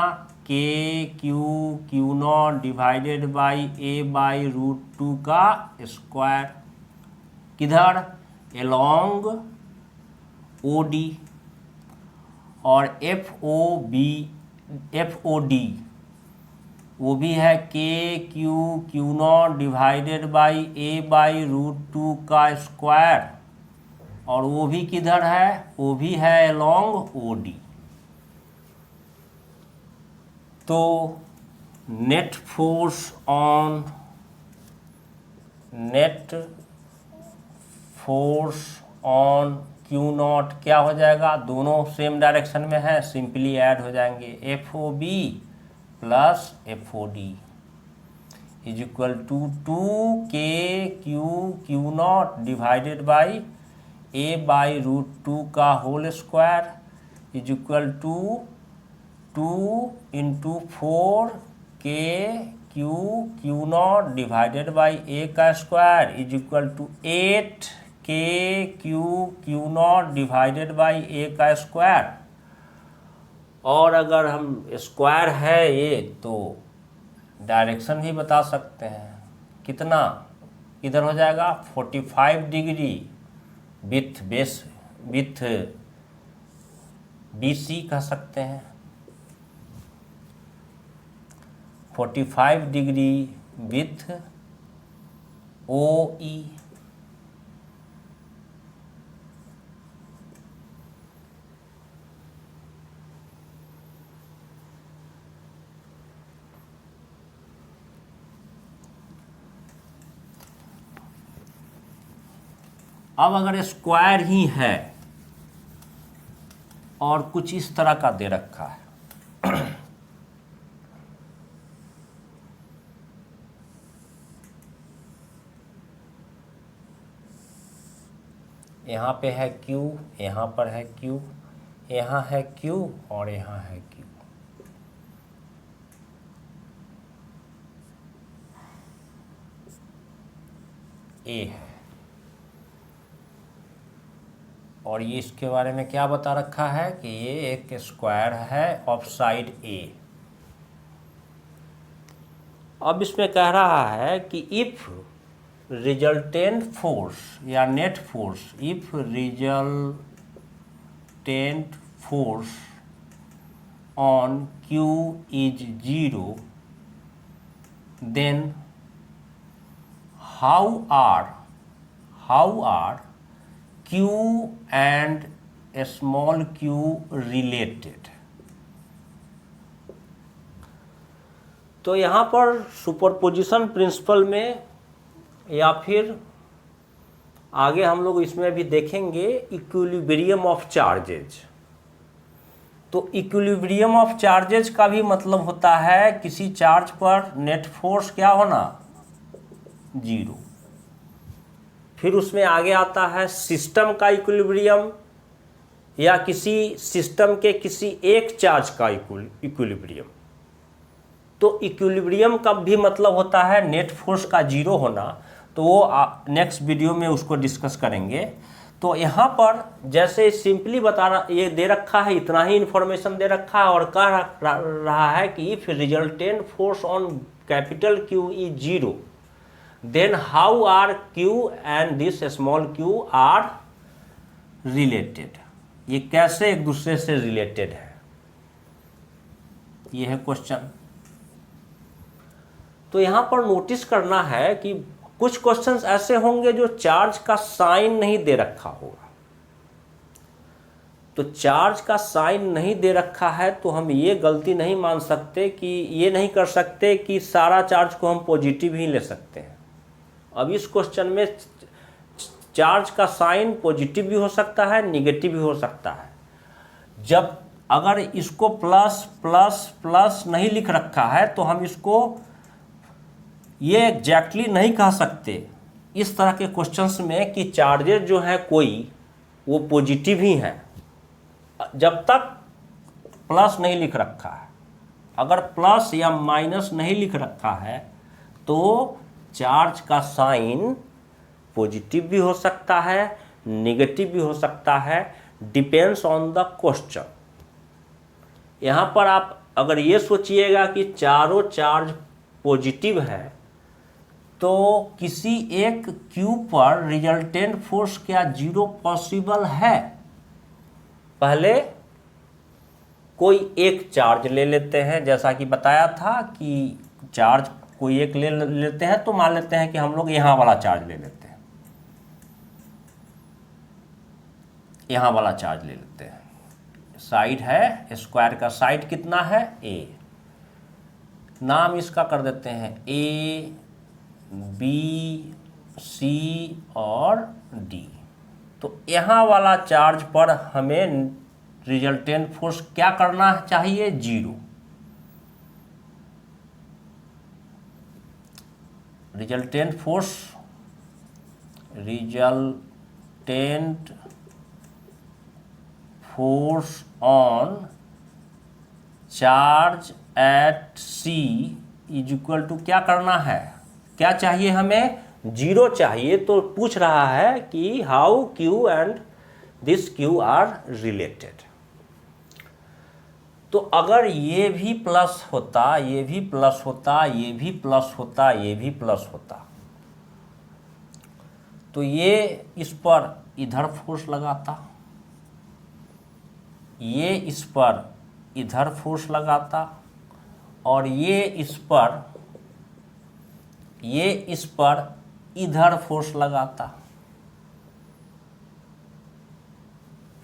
Speaker 1: के Q naught divided by a/√2 का स्क्वायर, किधर? एलोंग ओ डी, और एफ ओ डी वो भी है Q naught divided by a/√2 का स्क्वायर, और वो भी किधर है? वो भी है एलोंग ओ डी। तो net force on Q naught क्या हो जाएगा? दोनों सेम डायरेक्शन में है, सिंपली ऐड हो जाएंगे। F O B plus F O D is equal to 2k Q naught divided by a/√2 का whole square is equal to 2 × 4k Q naught divided by a का square is equal to 8k Q naught divided by a का square. और अगर हम square है ये तो direction भी बता सकते हैं, कितना? इधर हो जाएगा 45 डिग्री विथ BC कह सकते हैं, 45 डिग्री विथ OE। अब अगर स्क्वायर ही है और कुछ इस तरह का दे रखा है, यहाँ पे है Q, यहाँ पर है Q, यहाँ है Q और यहाँ है Q। A है और ये इसके बारे में क्या बता रखा है कि ये एक स्क्वायर है ऑफ साइड A। अब इसमें कह रहा है कि इफ रिजल्टेंट फोर्स या net force, if resultant force on Q is 0, then how are Q and small q related। तो यहाँ पर सुपरपोजिशन प्रिंसिपल में या फिर आगे हम लोग इसमें भी देखेंगे इक्विलिब्रियम ऑफ चार्जेज। तो इक्विलिब्रियम ऑफ चार्जेज का भी मतलब होता है किसी चार्ज पर नेट फोर्स क्या होना, 0। फिर उसमें आगे आता है सिस्टम का इक्विलिब्रियम या किसी सिस्टम के किसी एक चार्ज का इक्विलिब्रियम। तो इक्विलिब्रियम का भी मतलब होता है नेट फोर्स का 0 होना। तो वो नेक्स्ट वीडियो में उसको डिस्कस करेंगे। तो यहाँ पर जैसे सिंपली बता रहा, ये दे रखा है, इतना ही इंफॉर्मेशन दे रखा है और कह रहा है कि if resultant force on capital Q is 0, then how are Q and this small q are related. ये कैसे एक दूसरे से रिलेटेड है, ये है क्वेश्चन। तो यहाँ पर नोटिस करना है कि कुछ क्वेश्चंस ऐसे होंगे जो चार्ज का साइन नहीं दे रखा होगा। तो चार्ज का साइन नहीं दे रखा है तो हम ये गलती नहीं मान सकते कि ये नहीं कर सकते कि सारा चार्ज को हम पॉजिटिव ही ले सकते हैं। अब इस क्वेश्चन में चार्ज का साइन पॉजिटिव भी हो सकता है, निगेटिव भी हो सकता है। जब अगर इसको प्लस प्लस प्लस नहीं लिख रखा है तो हम इसको ये एग्जैक्टली नहीं कह सकते इस तरह के क्वेश्चंस में कि चार्जेस जो है कोई वो पॉजिटिव ही हैं जब तक प्लस नहीं लिख रखा है। अगर प्लस या माइनस नहीं लिख रखा है तो चार्ज का साइन पॉजिटिव भी हो सकता है, नेगेटिव भी हो सकता है, डिपेंड्स ऑन द क्वेश्चन। यहाँ पर आप अगर ये सोचिएगा कि चारों चार्ज पॉजिटिव है तो किसी एक Q पर रिजल्टेंट फोर्स क्या 0 पॉसिबल है। पहले कोई एक चार्ज ले लेते हैं, जैसा कि बताया था कि चार्ज कोई एक ले लेते हैं। तो मान लेते हैं कि हम लोग यहाँ वाला चार्ज ले लेते हैं, यहाँ वाला चार्ज ले लेते हैं। साइड है, स्क्वायर का साइड कितना है, A। नाम इसका कर देते हैं A, B, C और D। तो यहाँ वाला चार्ज पर हमें रिजल्टेंट फोर्स क्या करना चाहिए, 0। Resultant force on charge at C is equal to क्या करना है, क्या चाहिए हमें, 0 चाहिए। तो पूछ रहा है कि how Q and this Q are related. तो अगर ये भी प्लस होता, ये भी प्लस होता, ये भी प्लस होता, ये भी प्लस होता, तो ये इस पर इधर फोर्स लगाता, ये इस पर इधर फोर्स लगाता और ये इस पर इधर फोर्स लगाता।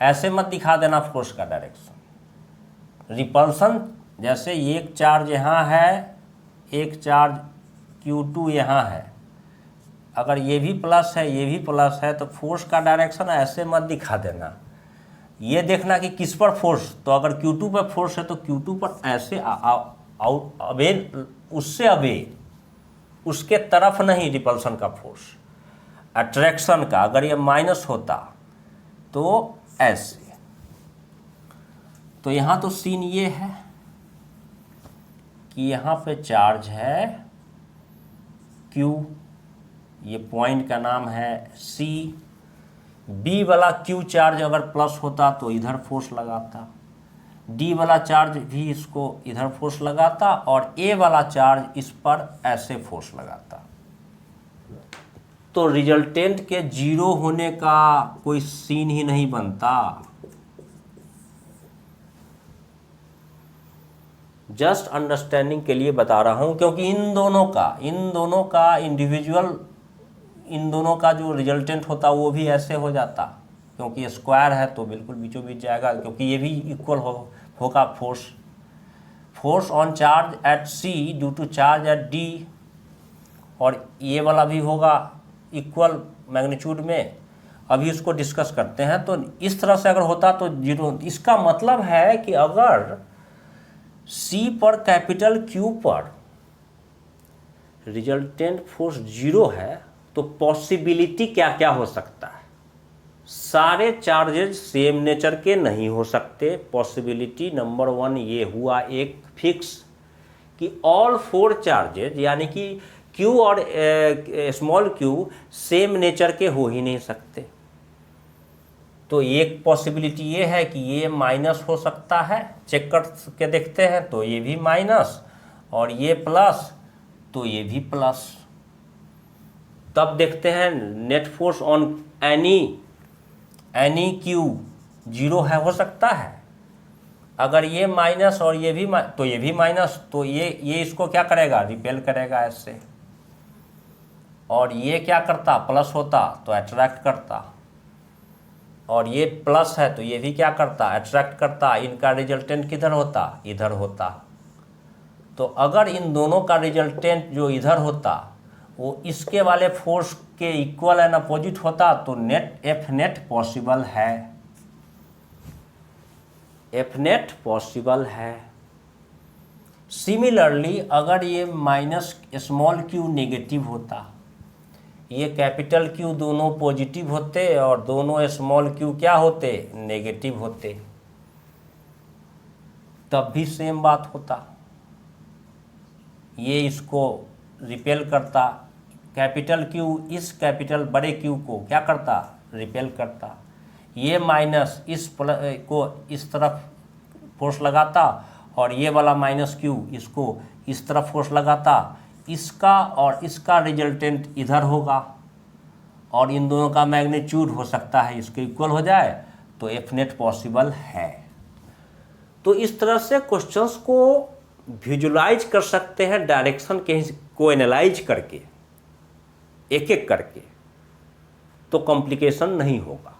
Speaker 1: ऐसे मत दिखा देना फोर्स का डायरेक्शन। रिपल्सन, जैसे एक चार्ज यहाँ है, एक चार्ज Q2 यहाँ है, अगर ये भी प्लस है ये भी प्लस है तो फोर्स का डायरेक्शन ऐसे मत दिखा देना, ये देखना कि किस पर फोर्स। तो अगर Q2 पर फोर्स है तो Q2 पर ऐसे आउट अवे, उससे अवे, उसके तरफ नहीं रिपल्सन का फोर्स, अट्रैक्शन का। अगर ये माइनस होता तो ऐसे। तो यहाँ तो सीन ये है कि यहाँ पे चार्ज है Q, ये पॉइंट का नाम है C। B वाला Q चार्ज अगर प्लस होता तो इधर फोर्स लगाता, D वाला चार्ज भी इसको इधर फोर्स लगाता, और A वाला चार्ज इस पर ऐसे फोर्स लगाता। तो रिजल्टेंट के जीरो होने का कोई सीन ही नहीं बनता। जस्ट अंडरस्टैंडिंग के लिए बता रहा हूं, क्योंकि इन दोनों का इंडिविजुअल, इन दोनों का जो रिजल्टेंट होता वो भी ऐसे हो जाता, क्योंकि स्क्वायर है तो बिल्कुल बीचों बीच जाएगा, क्योंकि ये भी इक्वल होगा force on charge at C due to charge at D, और ये वाला भी होगा इक्वल मैग्नीट्यूड में। अभी इसको डिस्कस करते हैं। तो इस तरह से अगर होता तो जीरो। इसका मतलब है कि अगर C पर कैपिटल Q पर रिजल्टेंट फोर्स जीरो है तो पॉसिबिलिटी क्या क्या हो सकता है? सारे चार्जेज सेम नेचर के नहीं हो सकते। पॉसिबिलिटी नंबर 1 ये हुआ एक फिक्स कि ऑल 4 चार्जेज, यानी कि Q और स्मॉल q सेम नेचर के हो ही नहीं सकते। तो एक पॉसिबिलिटी ये है कि ये माइनस हो सकता है, चेक करके देखते हैं तो ये भी माइनस, और ये प्लस तो ये भी प्लस। तब देखते हैं net force on any Q zero है, हो सकता है। अगर ये माइनस और ये भी तो ये भी माइनस, तो ये इसको क्या करेगा, रिपेल करेगा ऐसे। और ये क्या करता, प्लस होता तो अट्रैक्ट करता, और ये प्लस है तो ये भी क्या करता, अट्रैक्ट करता। इनका रिजल्टेंट किधर होता, इधर होता। तो अगर इन दोनों का रिजल्टेंट जो इधर होता वो इसके वाले फोर्स के इक्वल एंड अपोजिट होता तो एफ नेट पॉसिबल है, एफ नेट पॉसिबल है। सिमिलरली अगर ये माइनस स्मॉल q नेगेटिव होता, ये कैपिटल Q दोनों पॉजिटिव होते और दोनों स्मॉल q क्या होते, नेगेटिव होते, तब भी सेम बात होता। ये इसको रिपेल करता, कैपिटल Q इस कैपिटल बड़े Q को क्या करता, रिपेल करता। ये माइनस इस को इस तरफ फोर्स लगाता, और ये वाला माइनस Q इसको इस तरफ फोर्स लगाता। इसका और इसका रिजल्टेंट इधर होगा, और इन दोनों का मैग्नीट्यूड हो सकता है इसके इक्वल हो जाए, तो एफ नेट पॉसिबल है। तो इस तरह से क्वेश्चंस को विजुलाइज कर सकते हैं, डायरेक्शन के को एनालाइज करके एक एक करके, तो कॉम्प्लिकेशन नहीं होगा।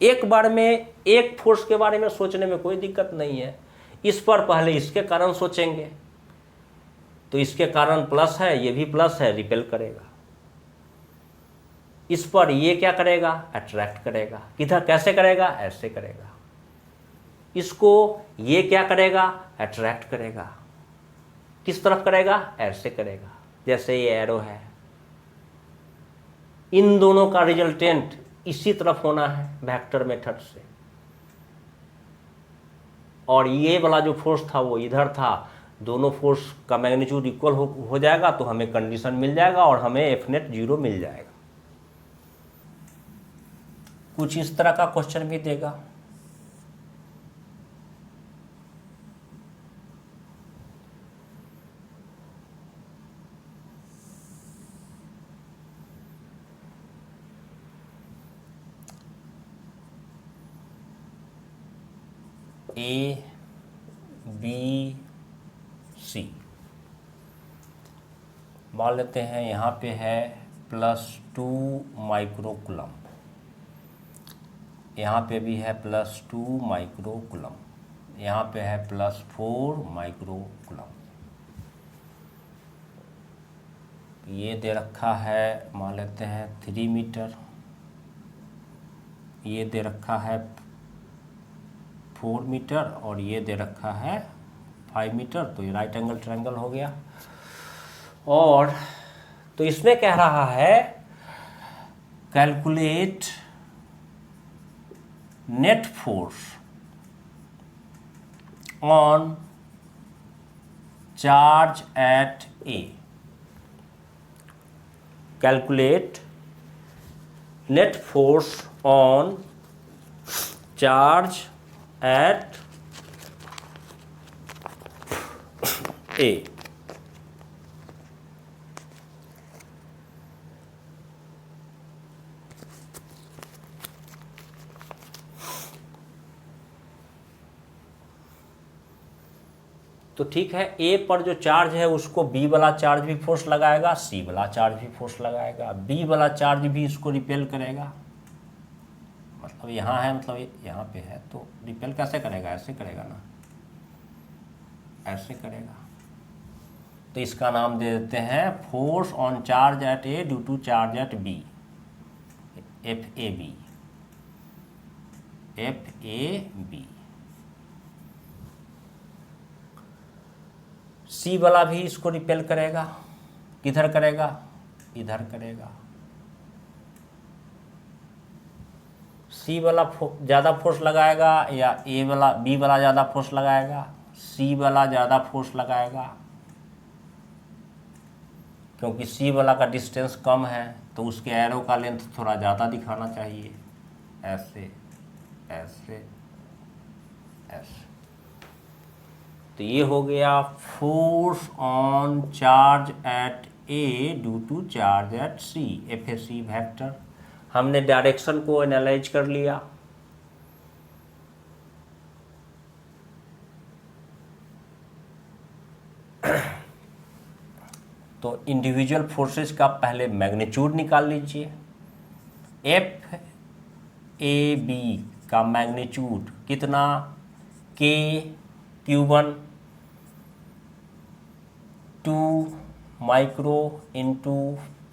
Speaker 1: एक बार में एक फोर्स के बारे में सोचने में कोई दिक्कत नहीं है। इस पर पहले इसके कारण सोचेंगे, तो इसके कारण प्लस है, ये भी प्लस है, रिपेल करेगा। इस पर ये क्या करेगा, अट्रैक्ट करेगा। किधर, कैसे करेगा, ऐसे करेगा। इसको ये क्या करेगा, अट्रैक्ट करेगा। किस तरफ करेगा, ऐसे करेगा, जैसे ये एरो है। इन दोनों का रिजल्टेंट इसी तरफ होना है वेक्टर मेथड से, और ये वाला जो फोर्स था वो इधर था। दोनों फोर्स का मैग्नीट्यूड इक्वल हो जाएगा तो हमें कंडीशन मिल जाएगा, और हमें एफ नेट जीरो मिल जाएगा। कुछ इस तरह का क्वेश्चन भी देगा। A B C मान लेते हैं, यहाँ पे है +2 माइक्रोकुलम, यहाँ पे भी है +2 माइक्रोकुलम, यहाँ पे है +4 माइक्रोकुलम। ये दे रखा है, मान लेते हैं 3 मीटर, ये दे रखा है 4 मीटर, और ये दे रखा है 5 मीटर। तो ये राइट एंगल ट्रायंगल हो गया। और तो इसमें कह रहा है calculate net force on charge at A. Calculate net force on charge at A. तो ठीक है, ए पर जो चार्ज है उसको बी वाला चार्ज भी फोर्स लगाएगा, सी वाला चार्ज भी फोर्स लगाएगा, बी वाला चार्ज भी इसको रिपेल करेगा। मतलब यहाँ है, मतलब यहाँ पे है, तो रिपेल कैसे करेगा? ऐसे करेगा ना, ऐसे करेगा। तो इसका नाम दे देते हैं force on charge at A due to charge at B, F A B, F A B. C वाला भी इसको रिपेल करेगा, किधर करेगा? इधर करेगा। सी वाला ज़्यादा फोर्स लगाएगा या ए वाला, बी वाला ज़्यादा फोर्स लगाएगा? सी वाला ज़्यादा फोर्स लगाएगा, क्योंकि सी वाला का डिस्टेंस कम है, तो उसके एरो का लेंथ थोड़ा ज़्यादा दिखाना चाहिए। ऐसे ऐसे ऐसे। तो ये हो गया force on charge at A due to charge at C, F A C vector. हमने डायरेक्शन को एनालाइज कर लिया। तो इंडिविजुअल फोर्सेस का पहले मैग्नीट्यूड निकाल लीजिए। एफ ए बी का मैग्नीट्यूड कितना? के Q1 2 micro into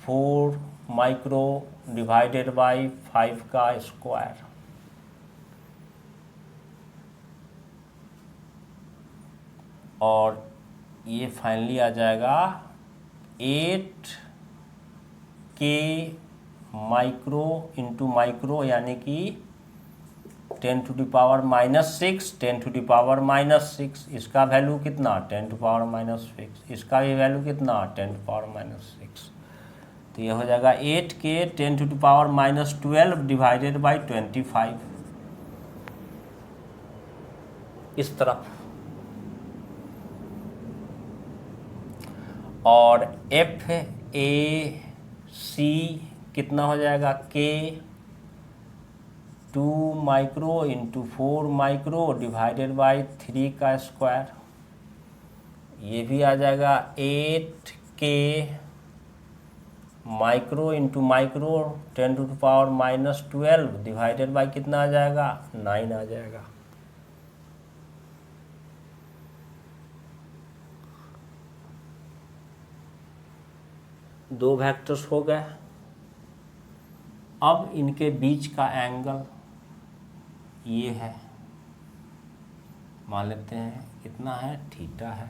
Speaker 1: 4 micro divided by 5 का स्क्वायर। और ये फाइनली आ जाएगा 8 के माइक्रो इंटू माइक्रो, यानी कि 10 to the power -6, 10 to the power -6। इसका वैल्यू कितना? 10 टू पावर -6। इसका भी वैल्यू कितना? 10 टू पावर -6। तो ये हो जाएगा 8 K 10 to the power -12 divided by 25, इस तरफ। और एफ ए सी कितना हो जाएगा? K 2 micro into 4 micro divided by 3 का स्क्वायर। ये भी आ जाएगा 8 K micro into micro 10 to the power -12 divided by कितना आ जाएगा? 9 आ जाएगा। दो वेक्टर्स हो गए। अब इनके बीच का एंगल ये है, मान लेते हैं कितना है? थीटा है।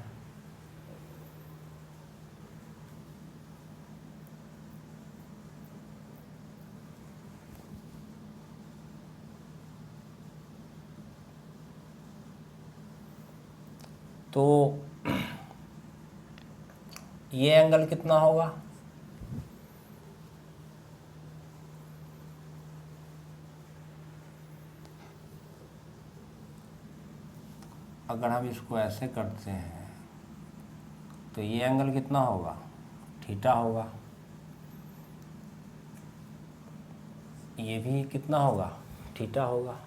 Speaker 1: तो ये एंगल कितना होगा? अगर हम इसको ऐसे करते हैं तो ये एंगल कितना होगा? थीटा होगा। ये भी कितना होगा? थीटा होगा।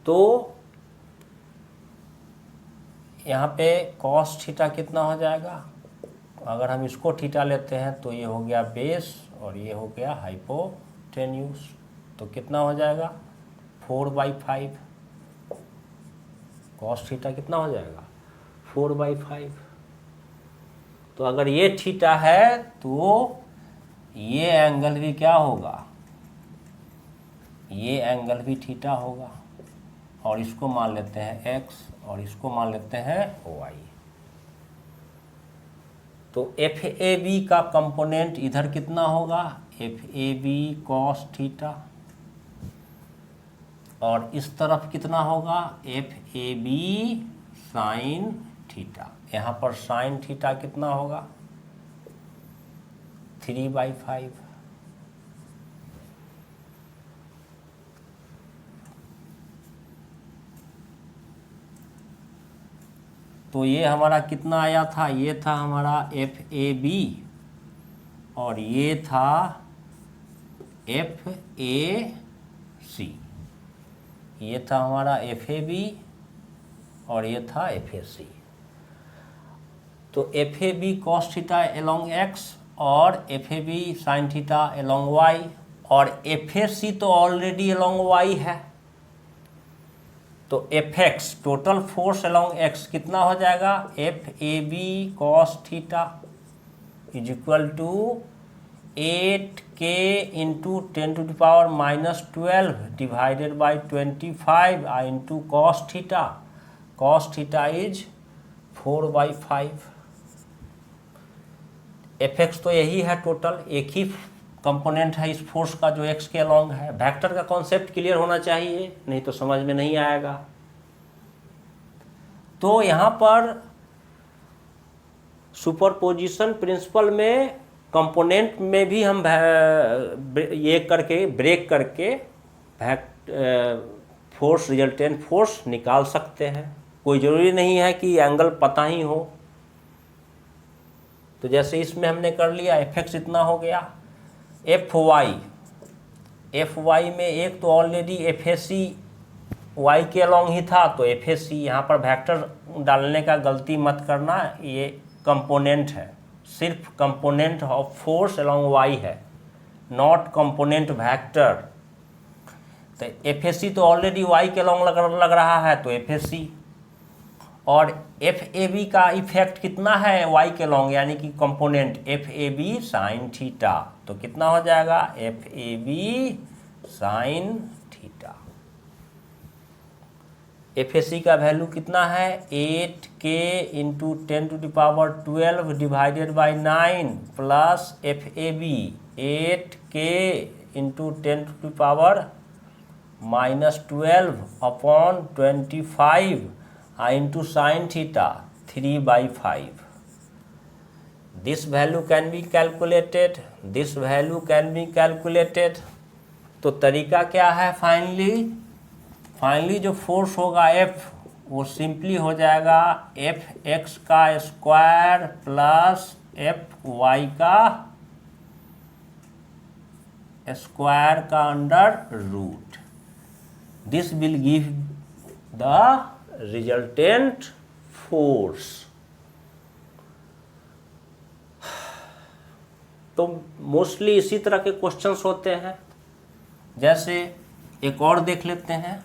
Speaker 1: तो यहाँ पे कॉस थीटा कितना हो जाएगा? अगर हम इसको थीटा लेते हैं तो ये हो गया बेस और ये हो गया हाइपोटेन्यूस। तो कितना हो जाएगा? 4/5। कॉस थीटा कितना हो जाएगा 4/5। तो अगर ये थीटा है तो ये एंगल भी क्या होगा, ये एंगल भी थीटा होगा, और इसको मान लेते हैं x और इसको मान लेते हैं y। तो एफ ए बी का कंपोनेंट इधर कितना होगा, F A B cos theta, और इस तरफ कितना होगा F A B sine theta. यहाँ पर साइन थीटा कितना होगा 3/5। तो ये हमारा कितना आया था, ये था हमारा एफ ए बी और ये था एफ ए सी। ये था हमारा एफ ए बी और ये था एफ ए सी। तो F A B cos theta along X और F A B sine theta along Y, और एफ ए सी तो ऑलरेडी एलोंग वाई है। तो F X total force along X कितना हो जाएगा, F A B cos theta is equal to 8k into 10⁻⁻12 divided by 25 into cos theta. Cos theta is 4/5। F X तो यही है total, एक ही कंपोनेंट है इस फोर्स का जो एक्स के अलोंग है। वेक्टर का कॉन्सेप्ट क्लियर होना चाहिए, नहीं तो समझ में नहीं आएगा। तो यहाँ पर सुपरपोजिशन प्रिंसिपल में कंपोनेंट में भी हम ये करके ब्रेक करके फोर्स रिजल्टेंट फोर्स निकाल सकते हैं। कोई ज़रूरी नहीं है कि एंगल पता ही हो। तो जैसे इसमें हमने कर लिया, एफ एक्स इतना हो गया, एफ वाई में एक तो already F A C Y के अलोंग ही था, तो एफ ए सी यहाँ पर वेक्टर डालने का गलती मत करना, ये कंपोनेंट है, सिर्फ component of force along Y है, नॉट कंपोनेंट वेक्टर। तो एफ ए सी तो ऑलरेडी वाई के अलोंग लग रहा है, तो एफ ए सी, और एफ ए बी का इफेक्ट कितना है वाई के लॉन्ग, यानी कि component F A B sine theta. तो कितना हो जाएगा F A B sine theta. F A C का वैल्यू कितना है 8k into 10⁻12 divided by 9 plus F A B 8k into 10⁻⁻12 upon 25 into sin theta 3/5. This value can be calculated. This value can be calculated. तो तरीका क्या है, finally जो force होगा F वो सिंपली हो जाएगा एफ एक्स का स्क्वायर प्लस एफ वाई का स्क्वायर का under root. This will give the resultant force. तो मोस्टली इसी तरह के क्वेश्चंस होते हैं। जैसे एक और देख लेते हैं,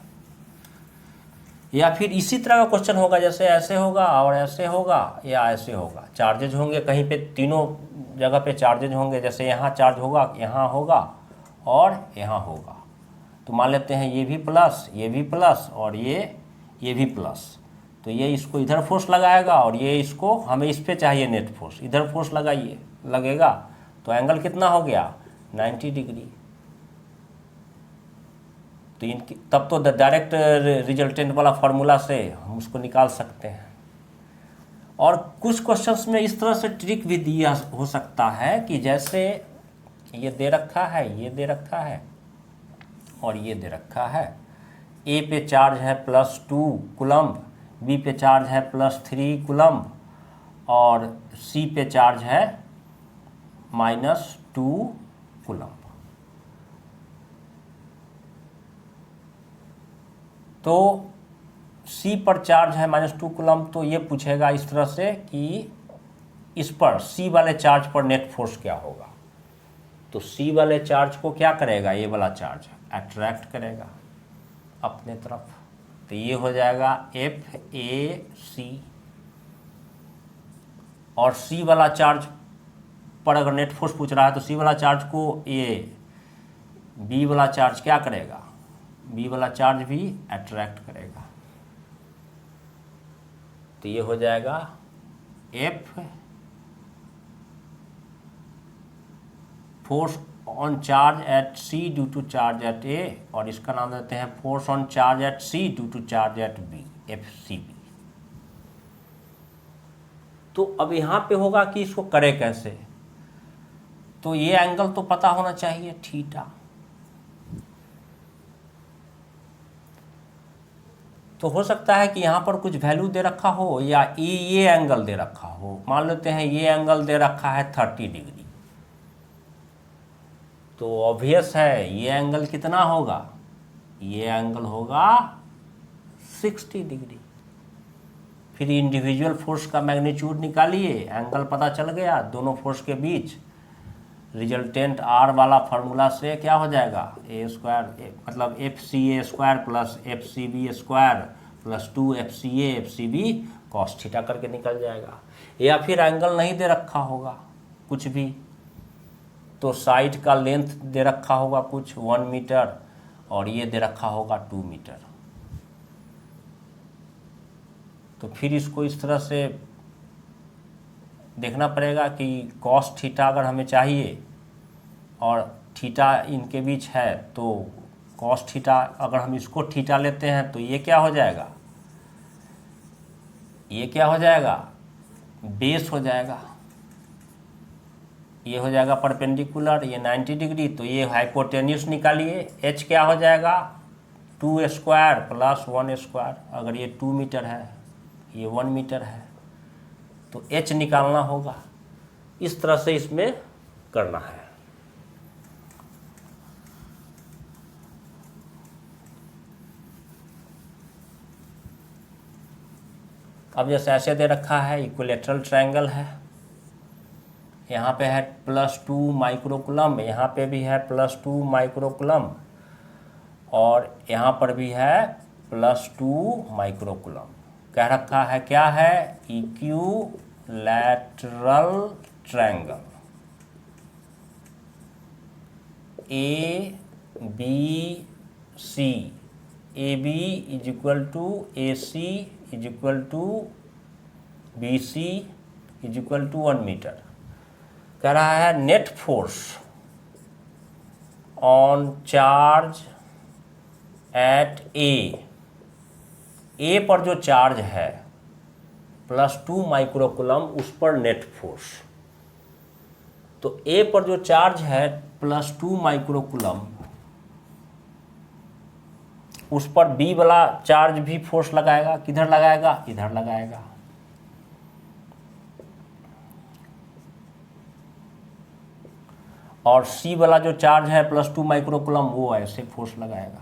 Speaker 1: या फिर इसी तरह का क्वेश्चन होगा, जैसे ऐसे होगा और ऐसे होगा या ऐसे होगा। चार्जेज होंगे कहीं पे, तीनों जगह पे चार्जेज होंगे। जैसे यहाँ चार्ज होगा, यहाँ होगा और यहाँ होगा। तो मान लेते हैं ये भी प्लस, ये भी प्लस और ये भी प्लस। तो ये इसको इधर फोर्स लगाएगा और ये इसको, हमें इस पे चाहिए नेट फोर्स, इधर फोर्स लगाइए, लगेगा। तो एंगल कितना हो गया 90 डिग्री। तो इनकी तब तो डायरेक्ट रिजल्टेंट वाला फार्मूला से हम उसको निकाल सकते हैं। और कुछ क्वेश्चंस में इस तरह से ट्रिक भी दिया हो सकता है कि जैसे ये दे रखा है, ये दे रखा है और ये दे रखा है। ए पे चार्ज है +2 कूलम्ब, बी पे चार्ज है +3 कूलम्ब और सी पे चार्ज है -2 कूलम्ब। तो सी पर चार्ज है -2 कूलम्ब, तो ये पूछेगा इस तरह से कि इस पर सी वाले चार्ज पर नेट फोर्स क्या होगा। तो सी वाले चार्ज को क्या करेगा, ये वाला चार्ज अट्रैक्ट करेगा अपने तरफ। तो ये हो जाएगा FAC। और C वाला चार्ज पर अगर नेट फोर्स पूछ रहा है तो C वाला चार्ज को ये B वाला चार्ज क्या करेगा, B वाला चार्ज भी अट्रैक्ट करेगा। तो ये हो जाएगा F force on charge at C due to charge at A, और इसका नाम देते हैं force on charge at C due to charge at B, FCB। तो अब यहाँ पे होगा कि इसको करे कैसे, तो ये एंगल तो पता होना चाहिए थीटा। तो हो सकता है कि यहाँ पर कुछ वैल्यू दे रखा हो या ये एंगल दे रखा हो। मान लेते हैं ये एंगल दे रखा है 30 डिग्री, तो ऑब्वियस है ये एंगल कितना होगा, ये एंगल होगा 60 डिग्री। फिर इंडिविजुअल फोर्स का मैग्नीट्यूड निकालिए, एंगल पता चल गया दोनों फोर्स के बीच। रिजल्टेंट आर वाला फार्मूला से क्या हो जाएगा, ए स्क्वायर मतलब FCA square plus FCB square plus 2FCA FCB cos theta करके निकल जाएगा। या फिर एंगल नहीं दे रखा होगा कुछ भी, तो साइड का लेंथ दे रखा होगा कुछ 1 मीटर और ये दे रखा होगा 2 मीटर। तो फिर इसको इस तरह से देखना पड़ेगा कि कॉस थीटा अगर हमें चाहिए और थीटा इनके बीच है, तो कॉस थीटा अगर हम इसको थीटा लेते हैं तो ये क्या हो जाएगा, ये क्या हो जाएगा, बेस हो जाएगा। ये हो जाएगा परपेंडिकुलर, ये 90 डिग्री, तो ये हाइपोटेन्यूस निकालिए। h क्या हो जाएगा 2 स्क्वायर प्लस 1 स्क्वायर। अगर ये 2 मीटर है, ये 1 मीटर है, तो h निकालना होगा। इस तरह से इसमें करना है। अब जैसे ऐसे दे रखा है, इक्विलेटरल ट्रायंगल है, यहाँ पे है +2 माइक्रोकुलम, यहाँ पे भी है +2 माइक्रोकुलम और यहाँ पर भी है +2 माइक्रोकुलम। कह रखा है क्या है, equilateral triangle ABC, AB is equal to AC is equal to BC is equal to 1 metre. कह रहा है net force on charge at A पर जो चार्ज है +2 माइक्रोकुलम, उस पर नेट फोर्स। तो ए पर जो चार्ज है +2 माइक्रोकुलम, उस पर बी वाला चार्ज भी फोर्स लगाएगा। किधर लगाएगा, इधर लगाएगा। और सी वाला जो चार्ज है +2 माइक्रोकुलम, वो ऐसे फोर्स लगाएगा।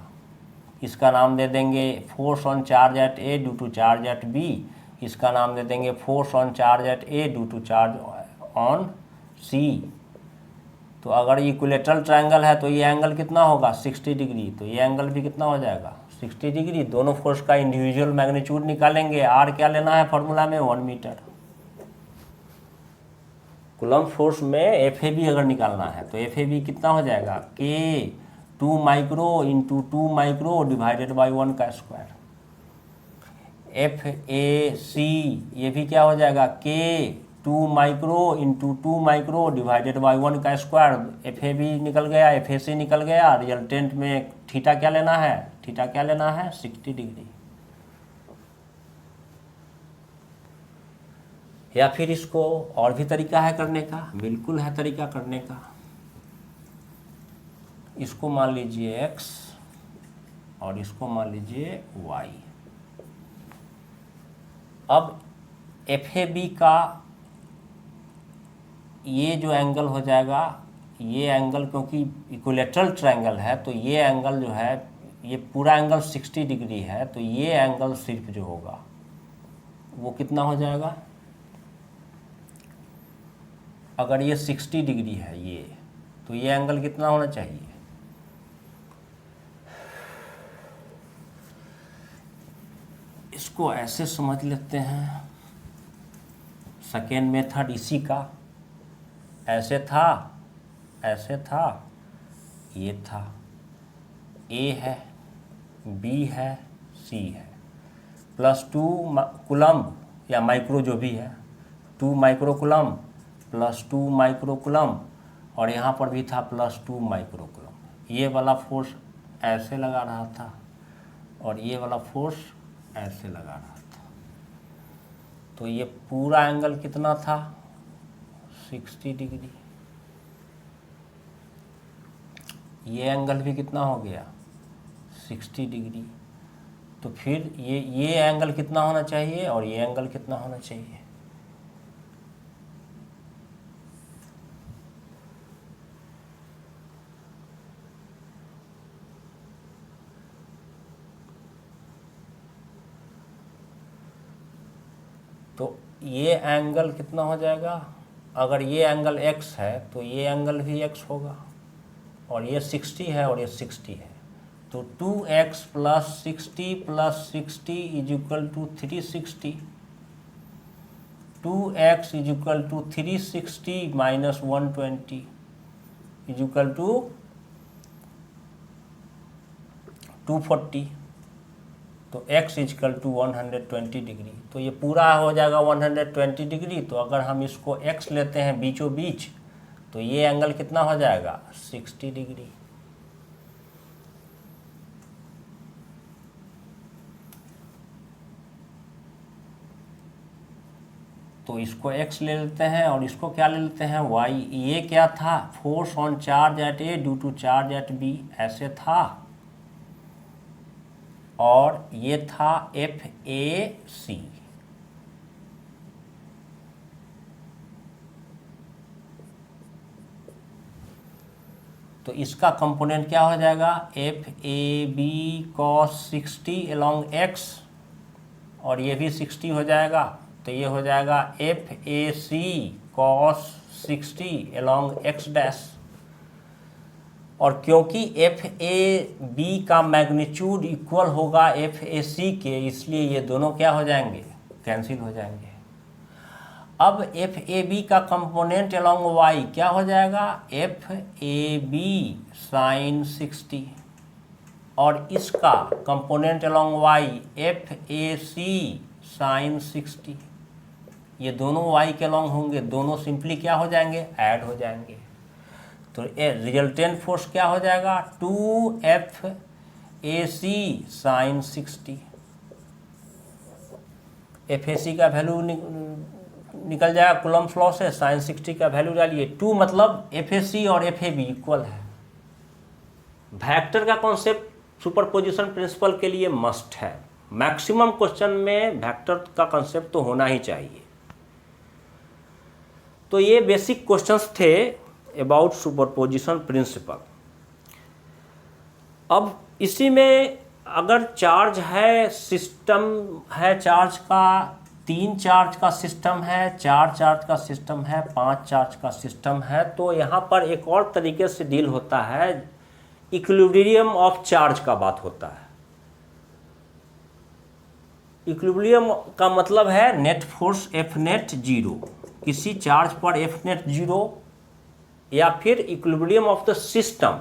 Speaker 1: इसका नाम दे देंगे force on charge at A due to charge at B. इसका नाम दे देंगे force on charge at A due to charge on C. तो अगर इक्विलेटरल ट्रायंगल है तो ये एंगल कितना होगा 60 डिग्री, तो ये एंगल भी कितना हो जाएगा 60 डिग्री। दोनों फोर्स का इंडिविजुअल मैग्नीट्यूड निकालेंगे। आर क्या लेना है फॉर्मूला में, 1 मीटर। कूलम्ब फोर्स में FAB अगर निकालना है तो FAB कितना हो जाएगा, K 2 micro into 2 micro divided by 1 का स्क्वायर। FAC ये भी क्या हो जाएगा, K 2 micro into 2 micro divided by 1 का स्क्वायर। FAB निकल गया, FAC निकल गया। रिजल्टेंट में थीटा क्या लेना है, थीटा क्या लेना है 60 डिग्री। या फिर इसको और भी तरीका है करने का, बिल्कुल है तरीका करने का। इसको मान लीजिए x और इसको मान लीजिए y। अब FAB का ये जो एंगल हो जाएगा, ये एंगल क्योंकि इक्विलेटरल ट्रायंगल है तो ये एंगल जो है, ये पूरा एंगल 60 डिग्री है, तो ये एंगल सिर्फ जो होगा वो कितना हो जाएगा, अगर ये 60 डिग्री है ये, तो ये एंगल कितना होना चाहिए, इसको ऐसे समझ लेते हैं, सेकेंड मेथड इसी का, ऐसे था, ऐसे था, ये था, ए है, बी है, सी है, +2 कूलम्ब या माइक्रो जो भी है, 2 माइक्रो कूलम्ब +2 माइक्रो कूलम्ब, और यहाँ पर भी था +2 माइक्रो कूलम्ब। ये वाला फोर्स ऐसे लगा रहा था और ये वाला फोर्स ऐसे लगा रहा था। तो ये पूरा एंगल कितना था? 60 डिग्री। ये एंगल भी कितना हो गया? 60 डिग्री। तो फिर ये एंगल कितना होना चाहिए और ये एंगल कितना होना चाहिए? तो ये एंगल कितना हो जाएगा? अगर ये एंगल x है तो ये एंगल भी x होगा, और ये 60 है और ये 60 है, तो 2x + 60 + 60 = 360। 2x = 360 - 120 = 240। तो x = 120 डिग्री। तो ये पूरा हो जाएगा 120 डिग्री। तो अगर हम इसको x लेते हैं बीचों बीच, तो ये एंगल कितना हो जाएगा? 60 डिग्री। तो इसको x ले लेते हैं और इसको क्या ले लेते हैं? y। ये क्या था? Force on charge at A due to charge at B, ऐसे था, और ये था FAC। तो इसका कंपोनेंट क्या हो जाएगा? FAB cos 60 along x, और ये भी 60 हो जाएगा, तो ये हो जाएगा FAC cos 60 along x dash. और क्योंकि FAB का मैग्नीट्यूड इक्वल होगा FAC के, इसलिए ये दोनों क्या हो जाएंगे? कैंसिल हो जाएंगे। अब FAB का कंपोनेंट अलोंग y क्या हो जाएगा? FAB sin 60, और इसका component along y FAC sin 60। ये दोनों y के अलोंग होंगे, दोनों सिंपली क्या हो जाएंगे? ऐड हो जाएंगे। तो रिजल्टेंट फोर्स क्या हो जाएगा? 2FAC sin 60। FAC का वैल्यू निकल जाएगा कूलम्ब्स लॉ से, sin 60 का वैल्यू डालिए 2, मतलब FAC और FAB इक्वल है। वेक्टर का कॉन्सेप्ट सुपरपोजिशन प्रिंसिपल के लिए मस्ट है। मैक्सिमम क्वेश्चन में वेक्टर का कॉन्सेप्ट तो होना ही चाहिए। तो ये बेसिक क्वेश्चंस थे अबाउट सुपरपोजिशन प्रिंसिपल। अब इसी में अगर चार्ज है, सिस्टम है चार्ज का, 3 चार्ज का सिस्टम है, 4 चार्ज का सिस्टम है, 5 चार्ज का सिस्टम है, तो यहाँ पर एक और तरीके से डील होता है, इक्विलिब्रियम ऑफ चार्ज का बात होता है। इक्विलिब्रियम का मतलब है नेट फोर्स F नेट 0, किसी चार्ज पर F नेट 0, या फिर इक्विलिब्रियम ऑफ द सिस्टम,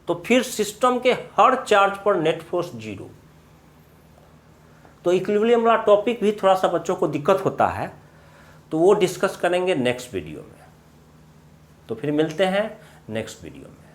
Speaker 1: तो फिर सिस्टम के हर चार्ज पर नेट फोर्स 0। तो इक्विलिब्रियम वाला टॉपिक भी थोड़ा सा बच्चों को दिक्कत होता है, तो वो डिस्कस करेंगे नेक्स्ट वीडियो में। तो फिर मिलते हैं नेक्स्ट वीडियो में।